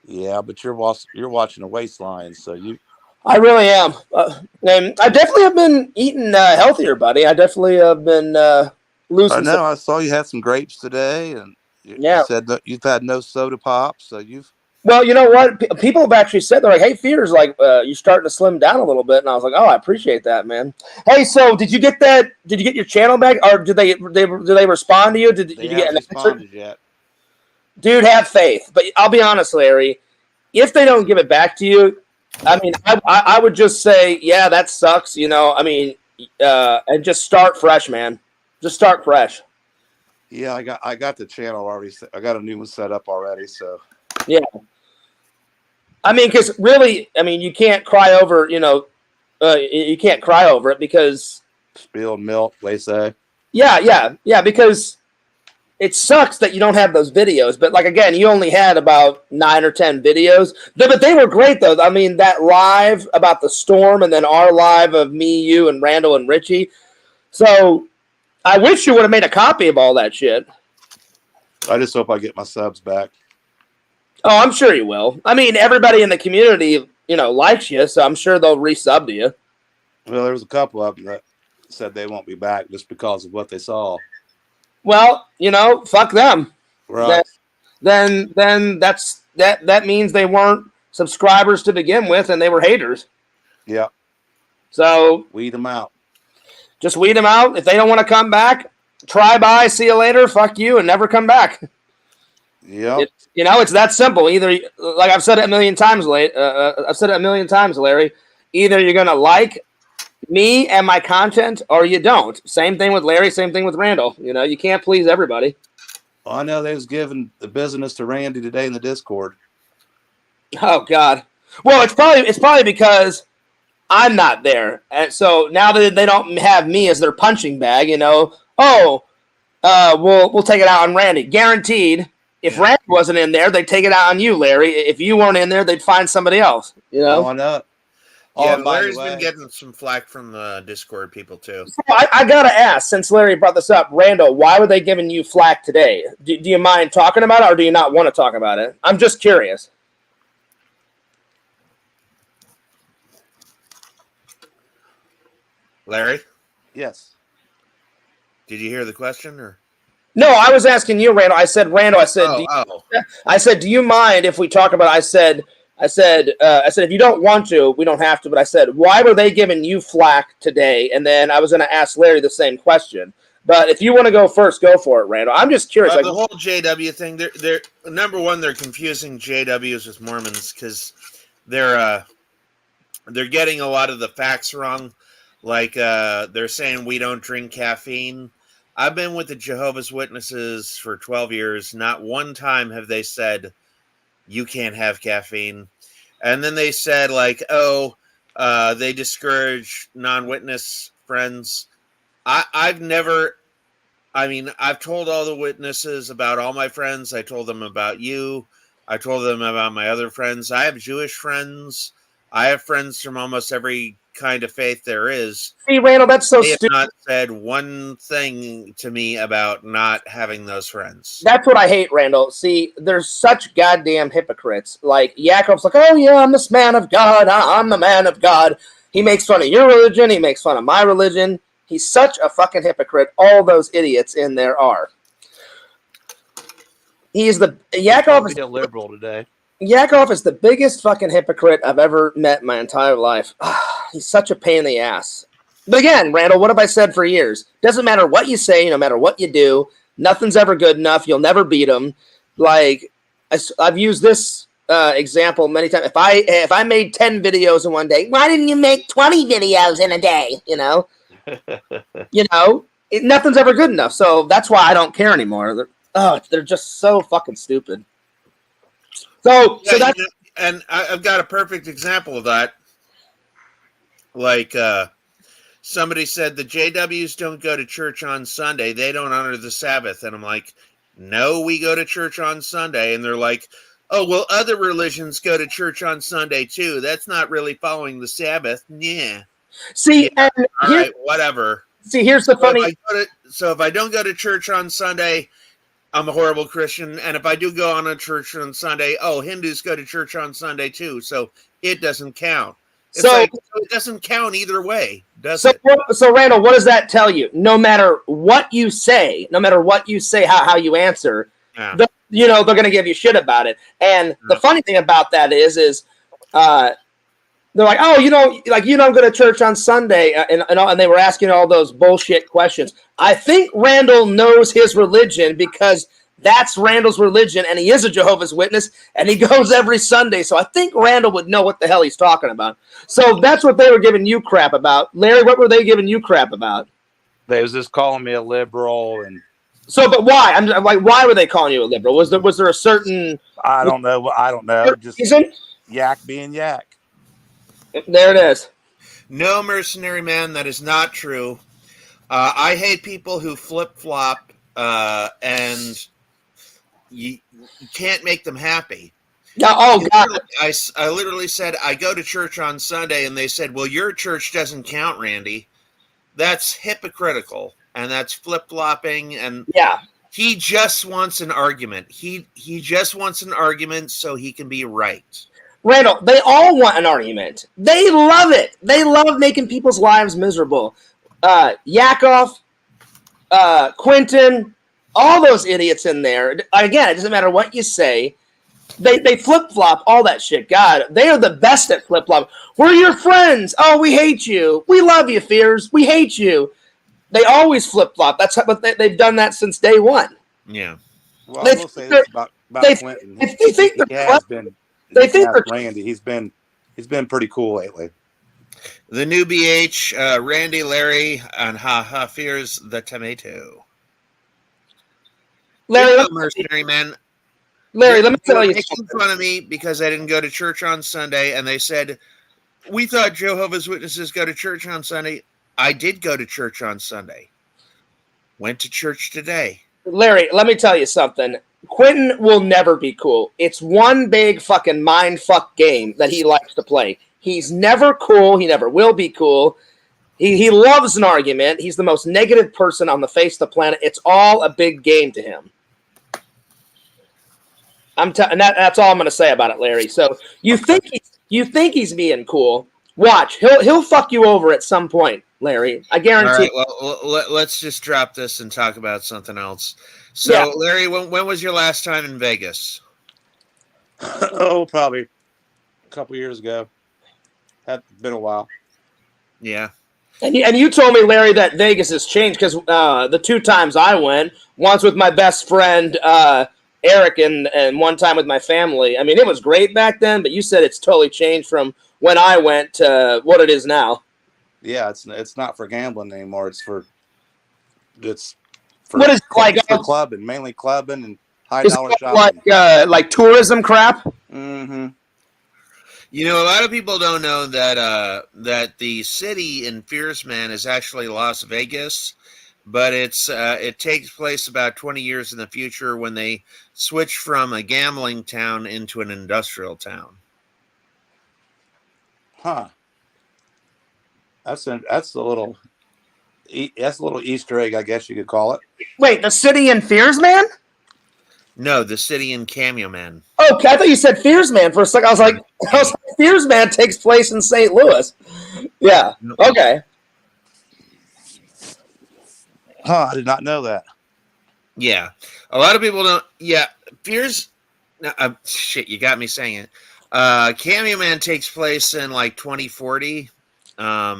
Yeah, but you're watching a waistline, so you... I really am. And I definitely have been eating healthier, buddy. I definitely have been... I know. I saw you had some grapes today, and you said that you've had no soda pop, so you've... Well, you know what? People have actually said, they're like, hey, Fears, like, you're starting to slim down a little bit. And I was like, oh, I appreciate that, man. Hey, so did you get that? Did you get your channel back? Or did they respond to you? Did you get an answer yet? Dude, have faith. But I'll be honest, Larry, if they don't give it back to you, I mean, I would just say, yeah, that sucks. You know, I mean, and just start fresh, man. Just start fresh. Yeah, I got the channel already. I got a new one set up already. So yeah, I mean, because really, I mean, you can't cry over. You know, you can't cry over it because spilled milk. They say. Yeah. Because it sucks that you don't have those videos. But like again, you only had about 9 or 10 videos. But they were great though. I mean, that live about the storm, and then our live of me, you, and Randall and Richie. So. I wish you would have made a copy of all that shit. I just hope I get my subs back. Oh, I'm sure you will. I mean, everybody in the community, you know, likes you, so I'm sure they'll resub to you. Well, there was a couple of them that said they won't be back just because of what they saw. Well, you know, fuck them. Right. Then that means they weren't subscribers to begin with, and they were haters. Yeah. So weed them out. Just weed them out. If they don't want to come back, try by, see you later, fuck you, and never come back. Yeah. You know, it's that simple. Either, like I've said it a million times, Larry. Either you're gonna like me and my content, or you don't. Same thing with Larry. Same thing with Randall. You know, you can't please everybody. Well, I know they was giving the business to Randy today in the Discord. Oh God. Well, it's probably because I'm not there, and so now that they don't have me as their punching bag, you know. Oh, we'll take it out on Randy, guaranteed. If Randy wasn't in there, they'd take it out on you, Larry. If you weren't in there, they'd find somebody else. You know. Oh, I know. Yeah, Larry's been getting some flack from the Discord people too. So I gotta ask, since Larry brought this up, Randall, why were they giving you flack today? Do you mind talking about it, or do you not want to talk about it? I'm just curious. Larry? Yes. Did you hear the question, or? No, I was asking you, Randall. I said, I said, do you mind if we talk about? I said, if you don't want to, we don't have to. But I said, why were they giving you flack today? And then I was going to ask Larry the same question. But if you want to go first, go for it, Randall. I'm just curious. The whole JW thing. They're number one. They're confusing JWs with Mormons because they're they're getting a lot of the facts wrong. Like they're saying we don't drink caffeine. I've been with the Jehovah's Witnesses for 12 years. Not one time have they said you can't have caffeine. And then they said, like, they discourage non-witness friends. I've never, I mean, I've told all the witnesses about all my friends. I told them about you. I told them about my other friends. I have Jewish friends. I have friends from almost every kind of faith there is. See, Randall, that's so They have stupid. not said one thing to me about not having those friends. That's what I hate, Randall. See, there's such goddamn hypocrites. Like, Yaakov's like, oh, yeah, I'm this man of God. I'm the man of God. He makes fun of your religion. He makes fun of my religion. He's such a fucking hypocrite. All those idiots in there are. Yakov is a liberal today. Yakov is the biggest fucking hypocrite I've ever met in my entire life. He's such a pain in the ass. But again, Randall, what have I said for years? Doesn't matter what you say, no matter what you do, nothing's ever good enough. You'll never beat them. Like, I've used this example many times. If I made 10 videos in one day, why didn't you make 20 videos in a day? Nothing's ever good enough. So that's why I don't care anymore. They're just so fucking stupid. So that's and I've got a perfect example of that. Like somebody said the JWs don't go to church on Sunday. They don't honor the Sabbath. And I'm like, no, we go to church on Sunday. And they're like, oh, well, other religions go to church on Sunday too. That's not really following the Sabbath. Yeah. See, yeah. And all right, whatever. See, here's the funny. So if I don't go to church on Sunday, I'm a horrible Christian. And if I do go on a church on Sunday, Hindus go to church on Sunday too. So it doesn't count. So it doesn't count either way, does it? So Randall, what does that tell you? No matter what you say, how you answer, they're going to give you shit about it. And the funny thing about that is they're like, you don't go to church on Sunday, and they were asking all those bullshit questions. I think Randall knows his religion because that's Randall's religion, and he is a Jehovah's Witness, and he goes every Sunday. So I think Randall would know what the hell he's talking about. So that's what they were giving you crap about. Larry, what were they giving you crap about? They was just calling me a liberal, and but why? I'm like, why were they calling you a liberal? Was there a certain? I don't know. Just yak being yak. There it is. No, mercenary man, that is not true. I hate people who flip-flop and you can't make them happy. God. I literally said, I go to church on Sunday, and they said, well, your church doesn't count, Randy. That's hypocritical, and that's flip-flopping, and he just wants an argument. He just wants an argument so he can be right. Randall, they all want an argument. They love it. They love making people's lives miserable. Yakov, Quentin, all those idiots in there. Again, it doesn't matter what you say. They flip-flop all that shit. God, they are the best at flip-flop. We're your friends. Oh, we hate you. We love you, Fears. We hate you. They always flip-flop. That's what they've done that since day one. Yeah. Well, I will say this about Clinton. If they think they think Randy. He's been pretty cool lately. The new BH, Randy, Larry, and Fears the tomato. Larry, mercenary man. Larry, let me tell you making fun of me because I didn't go to church on Sunday, and they said, we thought Jehovah's Witnesses go to church on Sunday. I did go to church on Sunday. Went to church today. Larry, let me tell you something. Quentin will never be cool. It's one big fucking mind fuck game that he likes to play. He's never cool. He never will be cool. He loves an argument. He's the most negative person on the face of the planet. It's all a big game to him. That's all I'm going to say about it, Larry. So you think he's being cool? Watch, he'll fuck you over at some point, Larry. I guarantee. All right, well, let's just drop this and talk about something else. So, Larry, when was your last time in Vegas? Probably a couple years ago. Had been a while. Yeah. And you told me, Larry, that Vegas has changed because the two times I went, once with my best friend Eric and one time with my family. I mean, it was great back then, but you said it's totally changed from when I went to what it is now. Yeah, it's not for gambling anymore. It's for What is it, like? it's for clubbing, mainly clubbing and high Is dollar it shopping. like tourism crap? Mm-hmm. You know, a lot of people don't know that the city in Fierce Man is actually Las Vegas, but it takes place about 20 years in the future when they switch from a gambling town into an industrial town. Huh. That's a little Easter egg, I guess you could call it. Wait, the city in Fears Man? No, the city in Cameo Man. Okay, I thought you said Fears Man for a second. I was like, Fears Man takes place in St. Louis. Yeah. Okay. Huh, I did not know that. Yeah. A lot of people don't. Yeah. Fears. Shit, you got me saying it. Cameo Man takes place in like 2040. I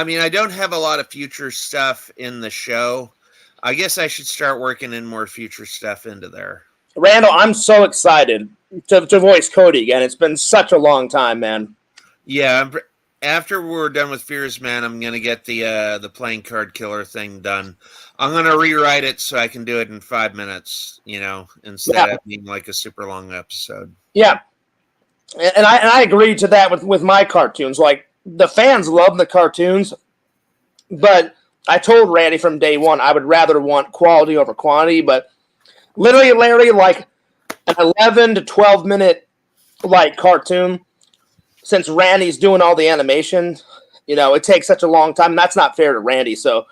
mean, I don't have a lot of future stuff in the show. I guess I should start working in more future stuff into there. Randall, I'm so excited to voice Cody again. It's been such a long time, man. Yeah, after we're done with Fears Man, I'm gonna get the playing card killer thing done. I'm gonna rewrite it so I can do it in 5 minutes, instead of being like a super long episode. Yeah, and I agree to that with my cartoons. Like, the fans love the cartoons, but I told Randy from day one I would rather want quality over quantity. But literally, Larry, like an 11 to 12 minute like cartoon, since Randy's doing all the animation, it takes such a long time. And that's not fair to Randy. So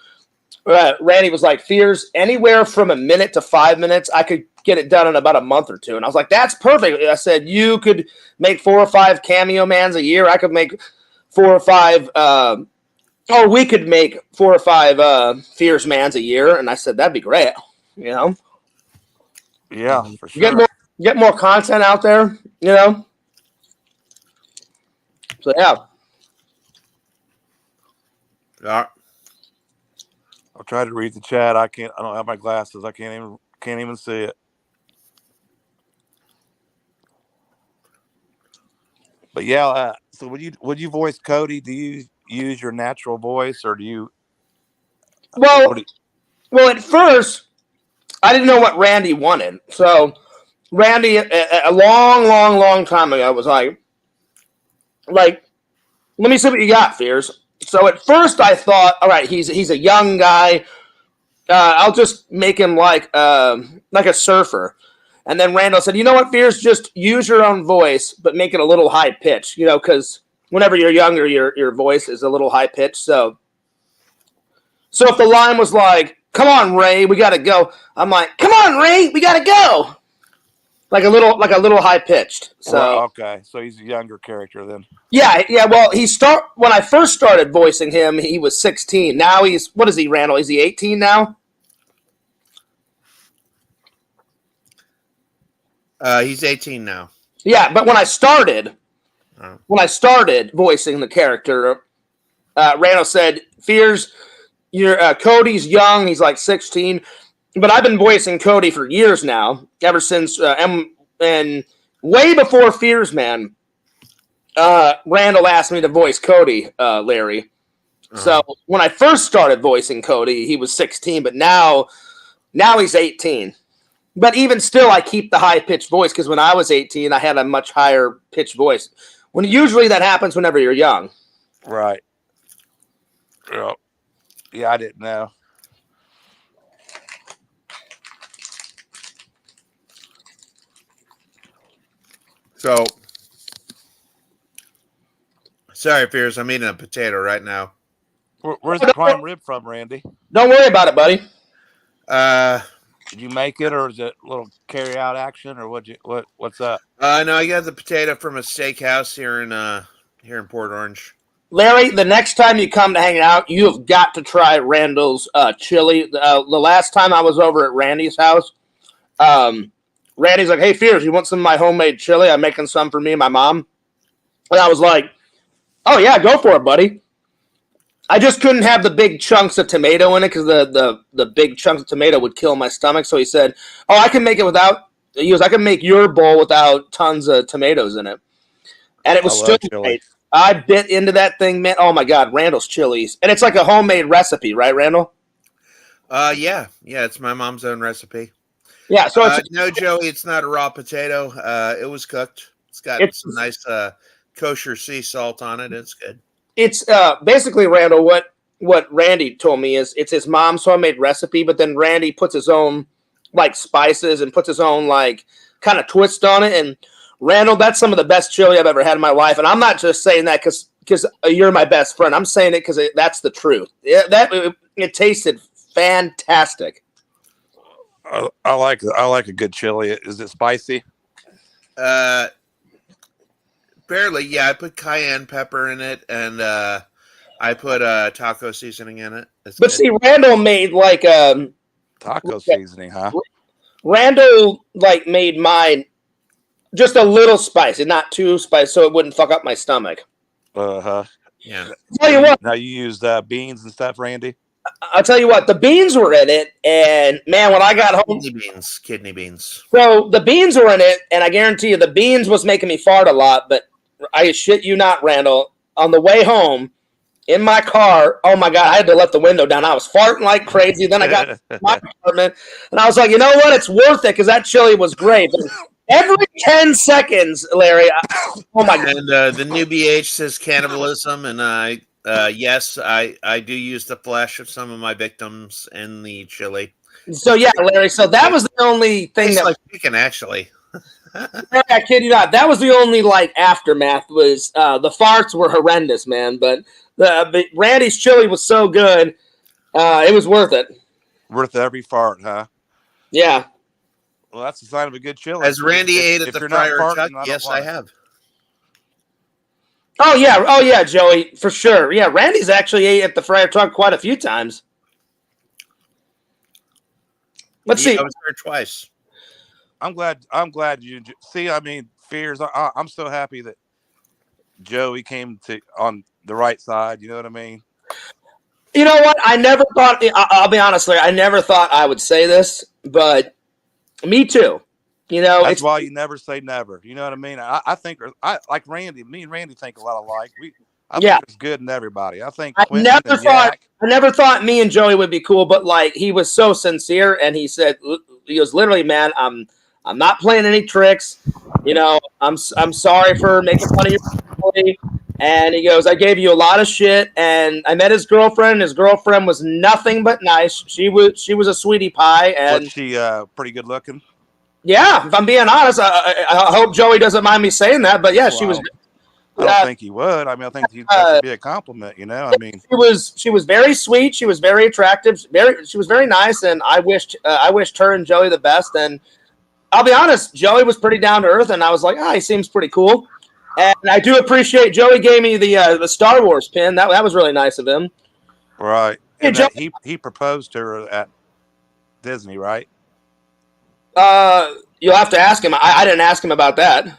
Randy was like, Fears, anywhere from a minute to 5 minutes, I could get it done in about a month or two. And I was like, that's perfect. I said, you could make 4 or 5 Cameo Mans a year. I could make 4 or 5, or we could make 4 or 5 Fears Mans a year. And I said, that'd be great. Yeah, for sure. Get more content out there, So yeah. Yeah. I'll try to read the chat. I don't have my glasses. I can't even see it. But yeah, so would you voice Cody? Do you use your natural voice, or do you? Well, at first, I didn't know what Randy wanted. So Randy, a long, long, long time ago, was like, let me see what you got, Fears. So at first, I thought, all right, he's a young guy. I'll just make him like a surfer. And then Randall said, you know what, Fears, just use your own voice, but make it a little high pitch, because whenever you're younger, your voice is a little high pitched. So if the line was like, come on, Ray, we got to go. I'm like, come on, Ray, we got to go. Like a little high pitched. So okay, so he's a younger character then. Yeah. Well, when I first started voicing him, he was 16. Now what is he, Randall? Is he 18 now? He's 18 now. Yeah, but when I started voicing the character, Randall said, Fears, Cody's young. He's like 16. But I've been voicing Cody for years now, ever since, and way before Fears Man, Randall asked me to voice Cody, Larry. Uh-huh. So when I first started voicing Cody, he was 16, but now he's 18. But even still, I keep the high-pitched voice, because when I was 18, I had a much higher-pitched voice. Usually that happens whenever you're young. Right. Yeah, I didn't know. So, sorry, Fears, I'm eating a potato right now. Where's the prime rib from, Randy? Don't worry about it, buddy. Did you make it, or is it a little carry-out action, or what's up? No, I got the potato from a steakhouse here in Port Orange. Larry, the next time you come to hang out, you have got to try Randall's chili. The last time I was over at Randy's house, Randy's like, hey, Fears, you want some of my homemade chili? I'm making some for me and my mom. And I was like, oh, yeah, go for it, buddy. I just couldn't have the big chunks of tomato in it, because the big chunks of tomato would kill my stomach. So he said, oh, I can make it without He goes, I can make your bowl without tons of tomatoes in it. And it was I still love chili. great. I bit into that thing, man. Oh my God, Randall's Chili's. And it's like a homemade recipe, right, Randall? Yeah, it's my mom's own recipe. Yeah, so No, Joey, it's not a raw potato. It was cooked. It's got some nice kosher sea salt on it. It's good. It's basically, Randall, what Randy told me is it's his mom's homemade recipe, but then Randy puts his own like spices and puts his own like kind of twist on it. And Randall, that's some of the best chili I've ever had in my life. And I'm not just saying that because you're my best friend. I'm saying it because that's the truth. It tasted fantastic. I like a good chili. Is it spicy? Barely. Yeah, I put cayenne pepper in it, and I put taco seasoning in it. It's but good. See, Randall made like taco seasoning, huh? Randall like made mine just a little spicy, not too spicy, so it wouldn't fuck up my stomach. Uh-huh. Yeah. Tell you what. Now you used beans and stuff, Randy? I'll tell you what, the beans were in it, and man, when I got home, kidney beans. So the beans were in it, and I guarantee you, the beans was making me fart a lot. But I shit you not, Randall. On the way home, in my car, oh my God, I had to let the window down. I was farting like crazy. Then I got to my apartment, and I was like, you know what? It's worth it because that chili was great. But every 10 seconds, Larry, oh my God. And the new BH says cannibalism, and yes, I do use the flesh of some of my victims in the chili. So yeah, Larry. So that was the only thing Tastes that like chicken, actually. I kid you not. That was the only like aftermath. Was the farts were horrendous, man. But Randy's chili was so good, it was worth it. Worth every fart, huh? Yeah. Well, that's a sign of a good chili. As Randy ate at the Friar Tuck, yes, I have. Oh yeah, Joey, for sure. Yeah, Randy's actually ate at the Friar Tuck quite a few times. Let's see. I was there twice. I'm glad you see. I mean, fears. I'm so happy that Joey came on the right side. You know what I mean? You know what? I never thought. I'll be honest, Larry. I never thought I would say this, but me too. You know, that's why you never say never. You know what I mean? I think I like Randy. Me and Randy think a lot alike. I think it's good in everybody. I think I never thought me and Joey would be cool, but like he was so sincere, and he said, he goes, literally, man, I'm not playing any tricks. You know, I'm sorry for making fun of your family. And he goes, I gave you a lot of shit, and I met his girlfriend. His girlfriend was nothing but nice. She was a sweetie pie, and was she pretty good looking? Yeah, if I'm being honest, I hope Joey doesn't mind me saying that, but yeah, she was. I don't think he would. I mean, I think that would be a compliment. You know, I mean, she was very sweet. She was very attractive. She was very nice, and I wished her and Joey the best. And I'll be honest, Joey was pretty down to earth, and I was like, he seems pretty cool. And I do appreciate Joey gave me the Star Wars pin. That was really nice of him. Right. Hey, and he proposed to her at Disney, right? You'll have to ask him. I didn't ask him about that.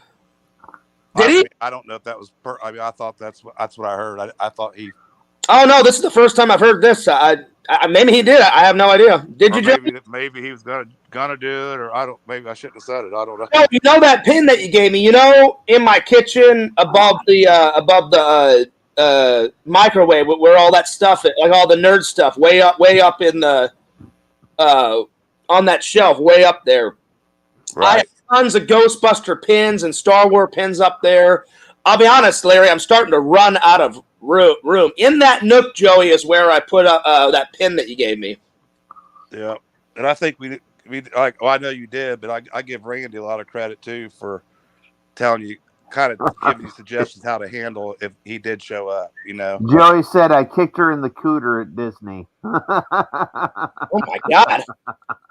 Did he? I don't know if that was. I mean, I thought that's what I heard. I thought he. Oh no! This is the first time I've heard this. Maybe he did. I have no idea. Did you? Maybe he was gonna do it, or I don't. Maybe I shouldn't have said it. I don't know. No, you know that pin that you gave me. You know, in my kitchen above the microwave, where all that stuff, like all the nerd stuff, way up in the on that shelf, way up there. Right. I have tons of Ghostbuster pins and Star Wars pins up there. I'll be honest, Larry, I'm starting to run out of room. In that nook, Joey, is where I put that pin that you gave me. Yeah, and I think we like. Well, I know you did, but I give Randy a lot of credit too for telling you, kind of giving you suggestions how to handle if he did show up. You know, Joey said I kicked her in the cooter at Disney. Oh my God!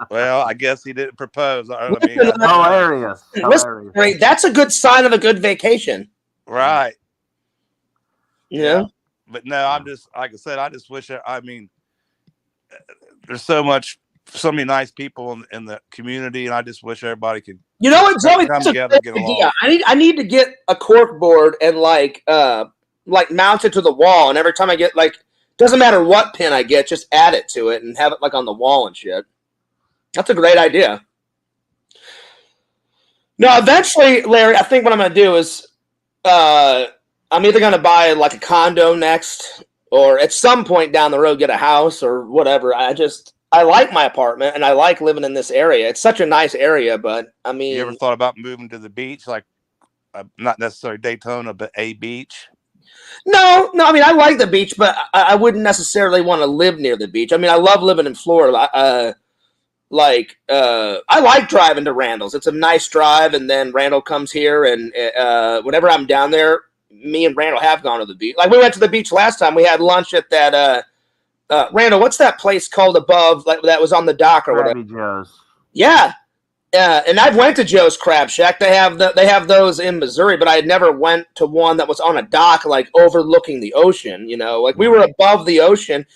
Well, I guess he didn't propose. I mean, hilarious. Listen, that's a good sign of a good vacation. Right. Yeah. But no, I'm just, like I said, I just wish, I mean, there's so many nice people in the community, and I just wish everybody could. You know what, Joey? Come together, get along. I need to get a cork board and like mount it to the wall, and every time I get doesn't matter what pin I get, just add it to it and have it like on the wall and shit. That's a great idea. No, eventually, Larry, I think what I'm going to do is I'm either going to buy like a condo next or at some point down the road get a house or whatever. I like my apartment and I like living in this area. It's such a nice area, but I You ever mean, thought about moving to the beach, like not necessarily Daytona, but a beach? no. I mean, I like the beach, but I wouldn't necessarily want to live near the beach. I mean, I love living in Florida. I like driving to Randall's. It's a nice drive, and then Randall comes here, and whenever I'm down there, me and Randall have gone to the beach. Like we went to the beach last time. We had lunch at that Randall. What's that place called above? Like that was on the dock or whatever. Krabby Joe's. Yeah, and I've went to Joe's Crab Shack. They have those in Missouri, but I had never went to one that was on a dock, like overlooking the ocean. You know, like we were above the ocean,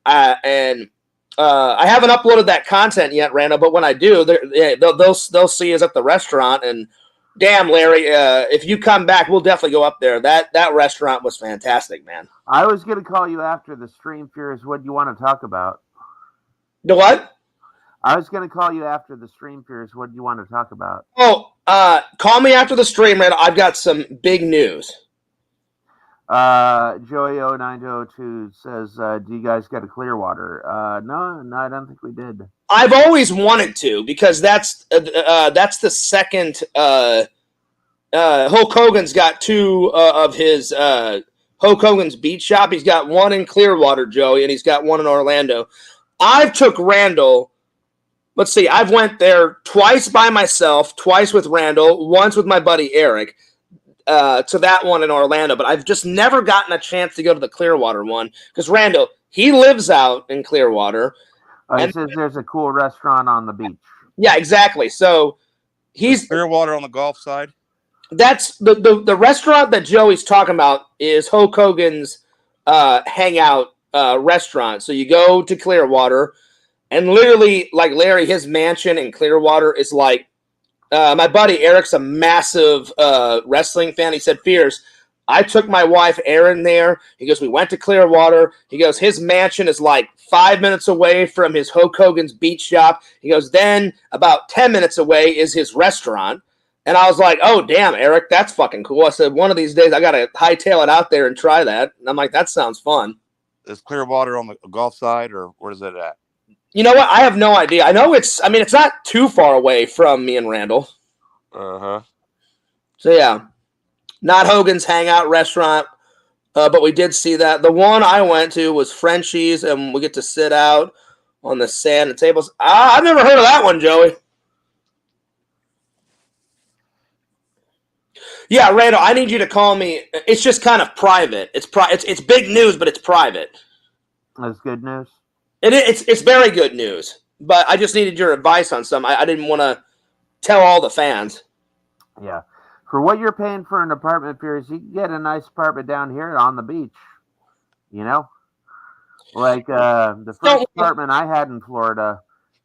and I haven't uploaded that content yet, Randall. But when I do, they'll see us at the restaurant. And damn, Larry, if you come back, we'll definitely go up there. That restaurant was fantastic, man. I was going to call you after the stream, Fears. What do you want to talk about? The what? I was going to call you after the stream, Fears. What do you want to talk about? Oh, call me after the stream, Randall. I've got some big news. Joey0902 says, do you guys get a Clearwater? No, I don't think we did. I've always wanted to because that's the second. Hulk Hogan's got two of his Hulk Hogan's beach shop. He's got one in Clearwater, Joey, and he's got one in Orlando. I've took Randall. Let's see. I've went there twice by myself, twice with Randall, once with my buddy Eric. To that one in Orlando, but I've just never gotten a chance to go to the Clearwater one because Randall, he lives out in Clearwater. He says there's a cool restaurant on the beach. Yeah, exactly. So he's Clearwater on the Gulf side. That's the restaurant that Joey's talking about is Hulk Hogan's hangout restaurant. So you go to Clearwater, and literally, like Larry, his mansion in Clearwater is like. My buddy Eric's a massive wrestling fan. He said, Fears, I took my wife Erin there. He goes, we went to Clearwater. He goes, his mansion is like 5 minutes away from his Hulk Hogan's beach shop. He goes, then about 10 minutes away is his restaurant. And I was like, oh, damn, Eric, that's fucking cool. I said, one of these days I got to hightail it out there and try that. And I'm like, that sounds fun. Is Clearwater on the Gulf side, or where is it at? You know what? I have no idea. I know it's not too far away from me and Randall. Uh-huh. So, yeah. Not Hogan's Hangout Restaurant, but we did see that. The one I went to was Frenchie's, and we get to sit out on the sand and tables. I've never heard of that one, Joey. Yeah, Randall, I need you to call me. It's just kind of private. It's big news, but it's private. That's good news. It's very good news, but I just needed your advice on some. I didn't want to tell all the fans. Yeah. For what you're paying for an apartment, Fears, you can get a nice apartment down here on the beach. You know? Like the first apartment I had in Florida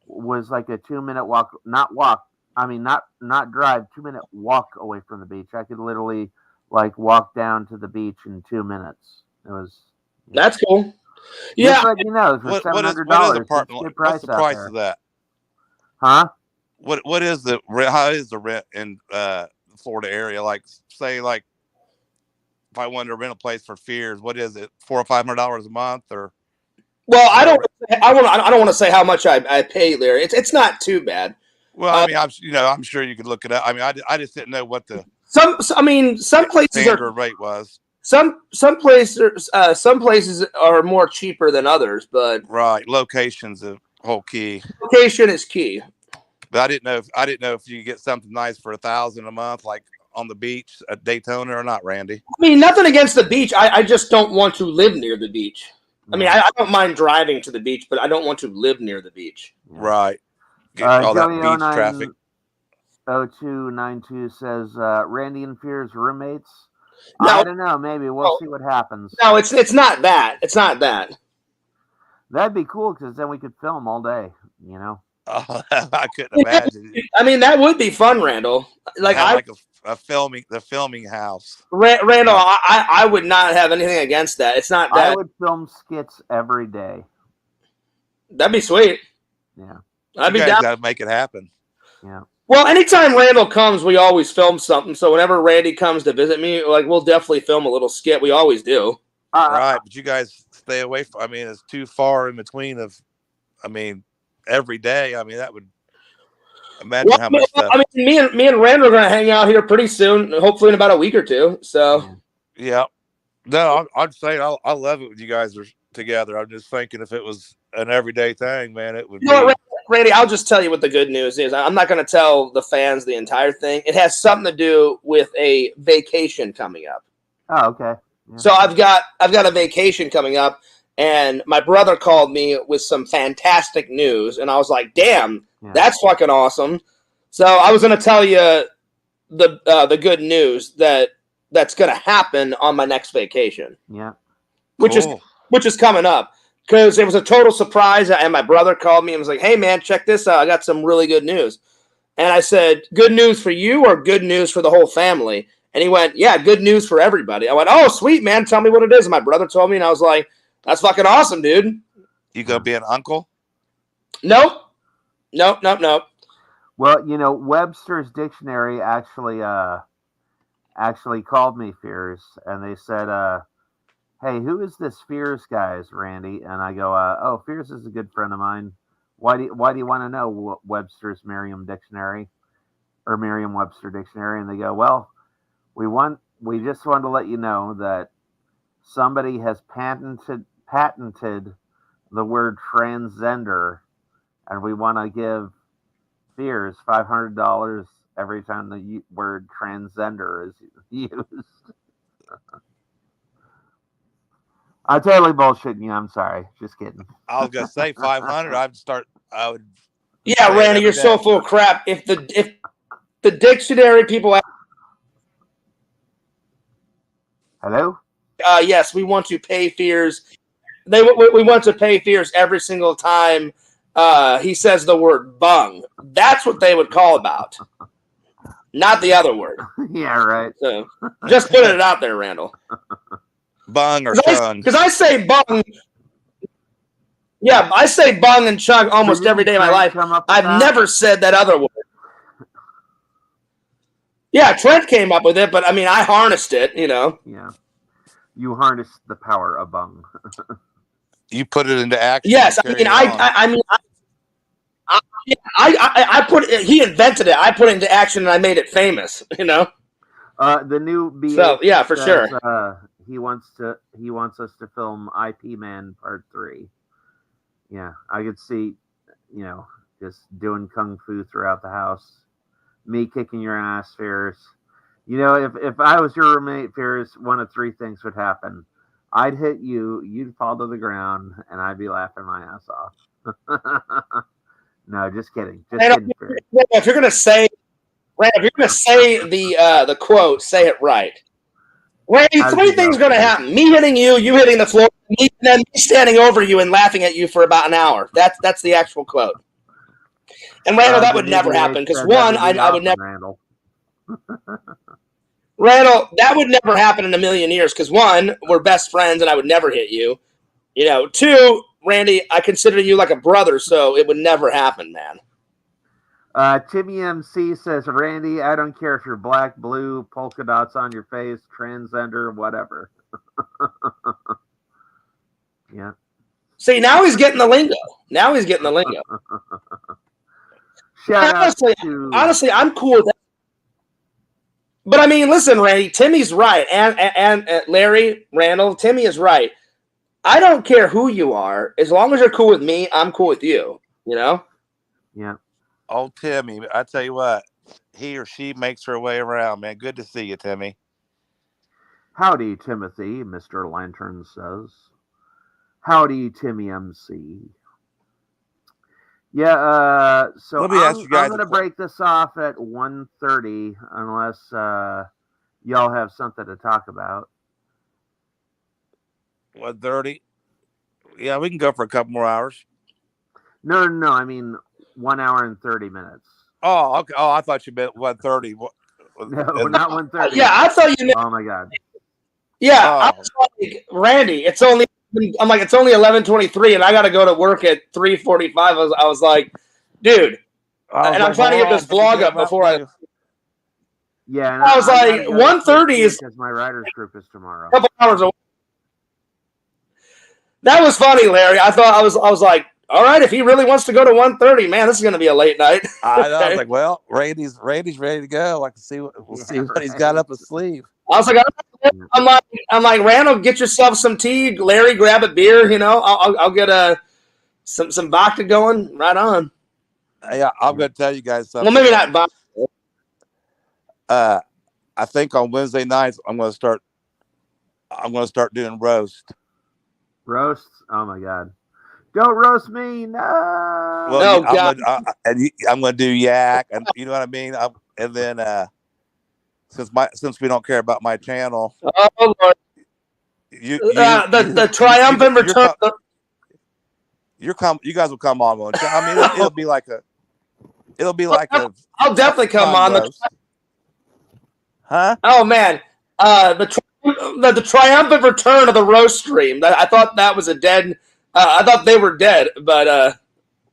was like a 2-minute walk, not drive, 2-minute walk away from the beach. I could literally like walk down to the beach in 2 minutes. It was That's cool. Yeah, but you know, for $700, what is apartment? What's the price of that? Huh? What is the how is the rent in the Florida area? Like, say, like if I wanted to rent a place for Fears, what is it? $400 or $500 a month, or? Well, I don't want to say how much I pay there. It's not too bad. Well, I mean, I'm sure you could look it up. I mean, I just didn't know what the some places standard rate was. Some places are more cheaper than others, but right, location's the whole key. Location is key. But I didn't know if you could get something nice for $1,000 a month, like on the beach at Daytona, or not, Randy. I mean, nothing against the beach. I just don't want to live near the beach. I mean, I don't mind driving to the beach, but I don't want to live near the beach. Right. All that beach traffic. 0292 says Randy and Fears roommates. No, I don't know. Maybe we'll see what happens. No, it's not that. It's not that. That'd be cool because then we could film all day. You know. Oh, I couldn't imagine. I mean, that would be fun, Randall. Like the filming house. Randall, I would not have anything against that. It's not that. I would film skits every day. That'd be sweet. Yeah. I'd be down. down. Got to make it happen. Yeah. Well, anytime Randall comes, we always film something. So whenever Randy comes to visit me, like we'll definitely film a little skit. We always do. Right, but you guys stay away from. I mean, it's too far in between. Every day. I mean, that would imagine how much stuff. I mean, me and Randall are gonna hang out here pretty soon. Hopefully in about a week or two. So yeah. No, I'm saying I love it when you guys are together. I'm just thinking if it was an everyday thing, man, it would be. Randy, I'll just tell you what the good news is. I'm not going to tell the fans the entire thing. It has something to do with a vacation coming up. Oh, okay. Yeah. So I've got a vacation coming up, and my brother called me with some fantastic news, and I was like, "Damn, that's fucking awesome!" So I was going to tell you the good news that's going to happen on my next vacation. Yeah, which is coming up. Because it was a total surprise, and my brother called me and was like, "Hey, man, check this out. I got some really good news." And I said, "Good news for you or good news for the whole family?" And he went, "Yeah, good news for everybody." I went, "Oh, sweet, man. Tell me what it is." And my brother told me, and I was like, "That's fucking awesome, dude." You going to be an uncle? Nope. Well, Webster's Dictionary actually called me Fears, and they said, "Hey, who is this Fears guys, Randy?" And I go, "Oh, Fears is a good friend of mine. Why do you want to know Webster's Merriam-Webster Dictionary?" And they go, "Well, we just want to let you know that somebody has patented the word transgender, and we want to give Fears $500 every time the word transgender is used." I'm totally bullshitting you. I'm sorry. Just kidding. I was gonna say 500. I would. Yeah, Randy, you're so full of crap. If the dictionary people. Hello. Yes, we want to pay Fears. We want to pay Fears every single time he says the word bung. That's what they would call about, not the other word. Yeah, right. So just putting it out there, Randall. Bung or chung. Because I say bung. Yeah, I say bung and chung almost every day of my life. I've never said that other word. Yeah, Trent came up with it, but I mean, I harnessed it, Yeah. You harnessed the power of bung. You put it into action. Yes, I put it, he invented it. I put it into action and I made it famous, The new BA So, yeah, for says, sure. He wants us to film IP Man Part 3. Yeah, I could see, just doing kung fu throughout the house. Me kicking your ass, Fears. If I was your roommate, Fears, one of three things would happen. I'd hit you, you'd fall to the ground, and I'd be laughing my ass off. No, just kidding. If you're gonna say the quote, say it right. Randy, three things are going to happen. Me hitting you, you hitting the floor, and then me standing over you and laughing at you for about an hour. That's the actual quote. And Randall, that would never happen because one, I would never. Randall, that would never happen in a million years because one, we're best friends and I would never hit you. Two, Randy, I consider you like a brother, so it would never happen, man. Timmy MC says, "Randy, I don't care if you're black, blue, polka dots on your face, transgender, whatever." Yeah. See, now he's getting the lingo. Honestly, I'm cool with that. But I mean, listen, Randy, Timmy's right, and Larry, Randall, Timmy is right. I don't care who you are, as long as you're cool with me, I'm cool with you. Yeah. Oh, Timmy, I tell you what, he or she makes her way around, man. Good to see you, Timmy. Howdy, Timothy, Mr. Lantern says. Howdy, Timmy MC. Yeah, so I'm going to break this off at 1:30 unless y'all have something to talk about. 1:30? Yeah, we can go for a couple more hours. No, I mean 1 hour and 30 minutes. Oh, okay. Oh, I thought you meant 1:30. No, not 1:30. Yeah, I thought you meant. Oh my God. Yeah, I was like, Randy, it's only 11:23, and I got to go to work at 3:45. I was like, dude, And I'm trying to get this vlog up before I. Yeah, and I was like, 1:30 is because my writers group is tomorrow. a couple hours away. That was funny, Larry. I was like, all right, if he really wants to go to 1:30, man, this is going to be a late night. I was like, well, Randy's ready to go. I can see we'll see what he's got up his sleeve. I was like, I'm like, Randall, get yourself some tea. Larry, grab a beer. You know, I'll get some vodka going. Right on. Yeah, I'm going to tell you guys something. Well, maybe not vodka. I think on Wednesday nights I'm going to start doing roast. Roasts? Oh my god! Don't roast me, no. Well, No, God. I'm going to do yak, and you know what I mean. And then since we don't care about my channel, Oh Lord. The triumphant return. You guys will come on, won't you? I mean, it'll be like a. I'll definitely come on. Huh? Oh man, the triumphant return of the roast stream. I thought that was a dead. I thought they were dead, but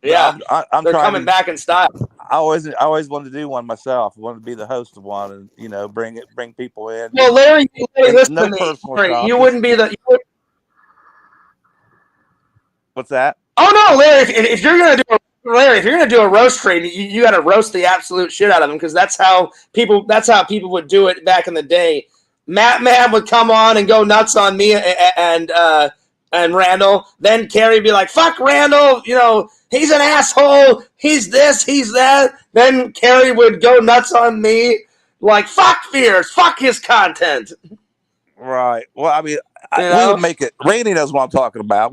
yeah, they're coming back in style. I always wanted to do one myself. I wanted to be the host of one, and bring people in. Well, Larry, listen no to me. personal Larry, you wouldn't be the. What's that? Oh no, Larry! If you're gonna do a roast stream, you got to roast the absolute shit out of them because that's how people would do it back in the day. Matt Man would come on and go nuts on me and Randall. Then Carrie would be like, "Fuck Randall, he's an asshole. He's this, he's that." Then Carrie would go nuts on me, like, "Fuck Fierce, fuck his content." Right. Well, I mean, we would make it. Randy knows what I'm talking about.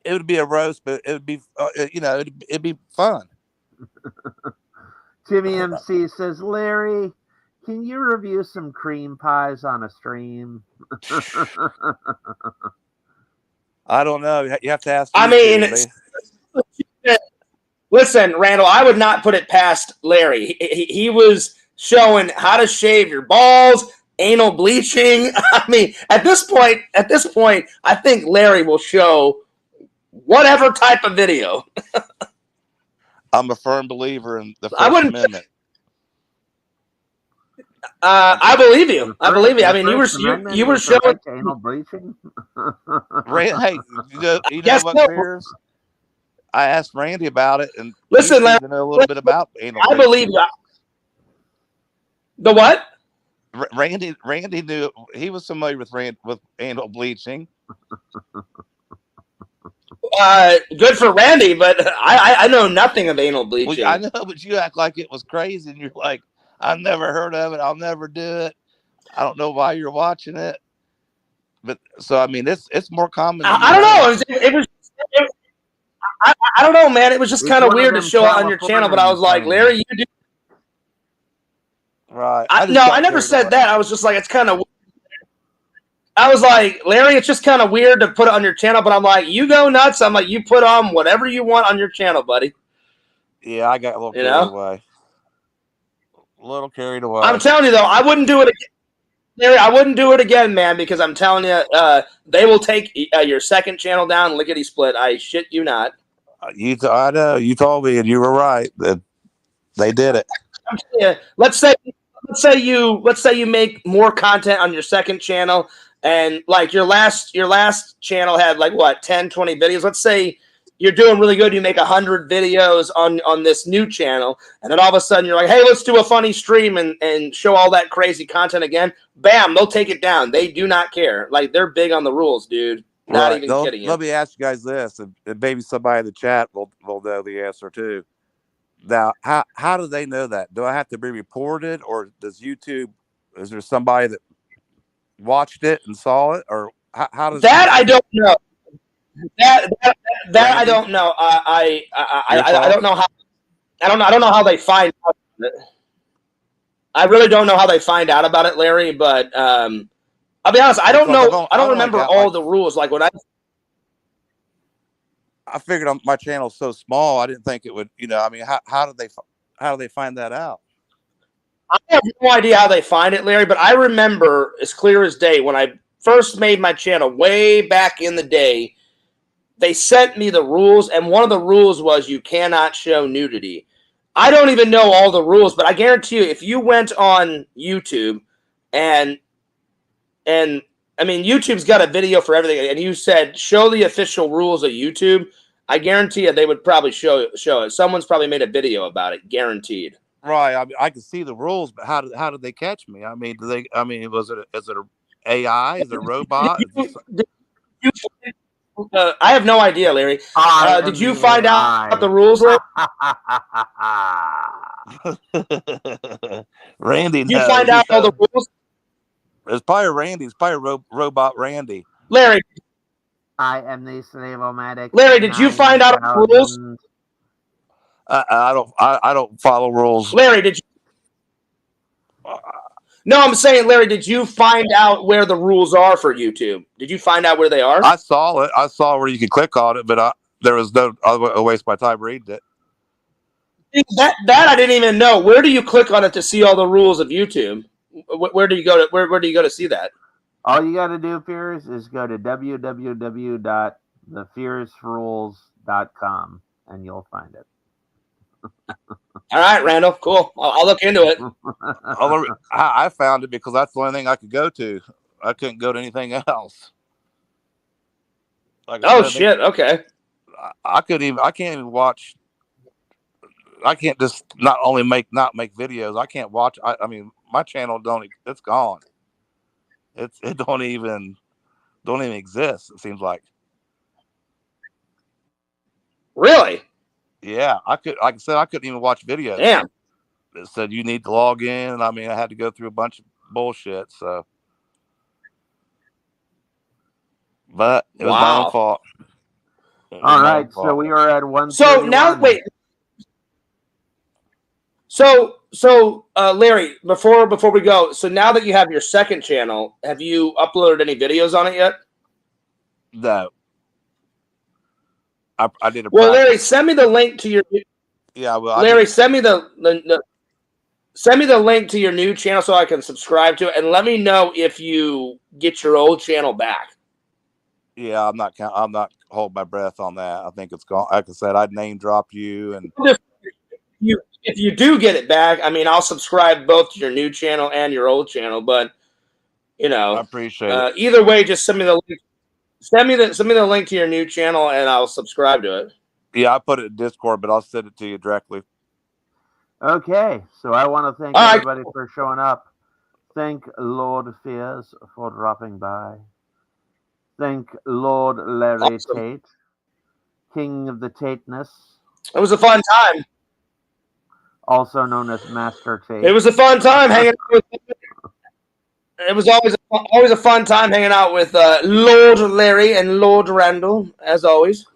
It would be a roast, but it would be, it'd be fun. Jimmy MC says, Larry, can you review some cream pies on a stream? I don't know. You have to ask. I mean, listen, Randall, I would not put it past Larry. He was showing how to shave your balls, anal bleaching. I mean, at this point, I think Larry will show whatever type of video. I'm a firm believer in the First Amendment. I believe you. I mean, you were showing anal bleaching. Hey, you know what, Fears? I asked Randy about it, and listen, Larry, to know a little bit about anal bleaching. I believe you. The what? Randy knew. He was familiar with anal bleaching. Good for Randy, but I know nothing of anal bleaching. Well, I know, but you act like it was crazy, and you're like, I've never heard of it. I'll never do it. I don't know why you're watching it, but so I mean, it's more common. I don't know. I don't know, man. It was just kind of weird to show it on your channel, but I was like, Larry, you do. Right. I never said that. I was just like, it's kind of. I was like, Larry, it's just kind of weird to put it on your channel, but I'm like, you go nuts. I'm like, you put on whatever you want on your channel, buddy. Yeah, I got a little carried away. A little carried away. I'm telling you, though, I wouldn't do it again. Larry, I wouldn't do it again, man, because I'm telling you, they will take your second channel down, lickety split. I shit you not. I know. You told me, and you were right. They did it. Yeah. Let's say you make more content on your second channel, and like your last channel had like what 10, 20 videos. Let's say you're doing really good. You make 100 videos on this new channel, and then all of a sudden you're like, hey, let's do a funny stream and show all that crazy content again. Bam, they'll take it down. They do not care. Like, they're big on the rules, dude. Not even kidding you. Let me ask you guys this, and maybe somebody in the chat will know the answer too. Now, how do they know that? Do I have to be reported, or does YouTube? Is there somebody that watched it and saw it, or how does that? I don't know. That I don't know. I don't know how. I don't know how they find out about it. I really don't know how they find out about it, Larry. But I'll be honest. I don't know. I don't remember all the rules. Like when I figured my channel's so small, I didn't think it would. I mean, how do they find that out? I have no idea how they find it, Larry. But I remember as clear as day when I first made my channel way back in the day. They sent me the rules, and one of the rules was you cannot show nudity. I don't even know all the rules, but I guarantee you, if you went on YouTube and I mean, YouTube's got a video for everything, and you said show the official rules of YouTube, I guarantee you they would probably show it. Someone's probably made a video about it, guaranteed. Right. I mean, I can see the rules, but how did they catch me? I mean, is it a AI? Is it a robot? I have no idea, Larry. Did you find out the rules, Larry? Randy Did you knows. find out all the rules? It's probably Randy. It's probably robot Randy. Larry. I am the Slave-O-Matic. Larry, did you find out the rules? I don't follow rules. Larry, did you? No, I'm saying, Larry, did you find out where the rules are for YouTube? Did you find out where they are? I saw it. I saw where you could click on it, but there was no. I waste my time reading it. That I didn't even know. Where do you click on it to see all the rules of YouTube? Where do you go to? Where do you go to see that? All you got to do, Fears, is go to www.thefiercerules.com and you'll find it. All right, Randall. Cool. I'll look into it. I found it because that's the only thing I could go to. I couldn't go to anything else. Like shit. Okay. I can't even watch. I can't just not make videos. I can't watch. I mean, my channel it's gone. It don't even exist. It seems like. Really? Yeah, like I said, I couldn't even watch videos. Damn. It said you need to log in, and I mean, I had to go through a bunch of bullshit. So, but it was my own fault. All right, so we are at 1:31. So now, wait. So, Larry, before we go, so now that you have your second channel, have you uploaded any videos on it yet? No. I did a Well, Larry, send me the link to your. Yeah, well, Larry, send me send me the link to your new channel so I can subscribe to it, and let me know if you get your old channel back. Yeah, I'm not holding my breath on that. I think it's gone. Like I said, I'd name drop you, and if you do get it back, I mean, I'll subscribe both to your new channel and your old channel. But I appreciate it. Either way, just send me the link. Send me the link to your new channel, and I'll subscribe to it. Yeah, I put it in Discord, but I'll send it to you directly. Okay, so I want to thank everybody for showing up. Thank Lord Fears for dropping by. Thank Lord Larry Tate, King of the Tateness. It was a fun time. Also known as Master Tate. It was a fun time hanging out with. It was always a fun time hanging out with Lord Larry and Lord Randall, as always.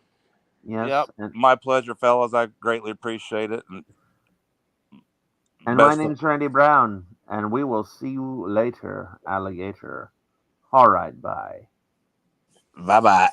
Yes. Yep. My pleasure, fellas. I greatly appreciate it. And my name's Randy Brown, and we will see you later, alligator. All right, bye. Bye-bye.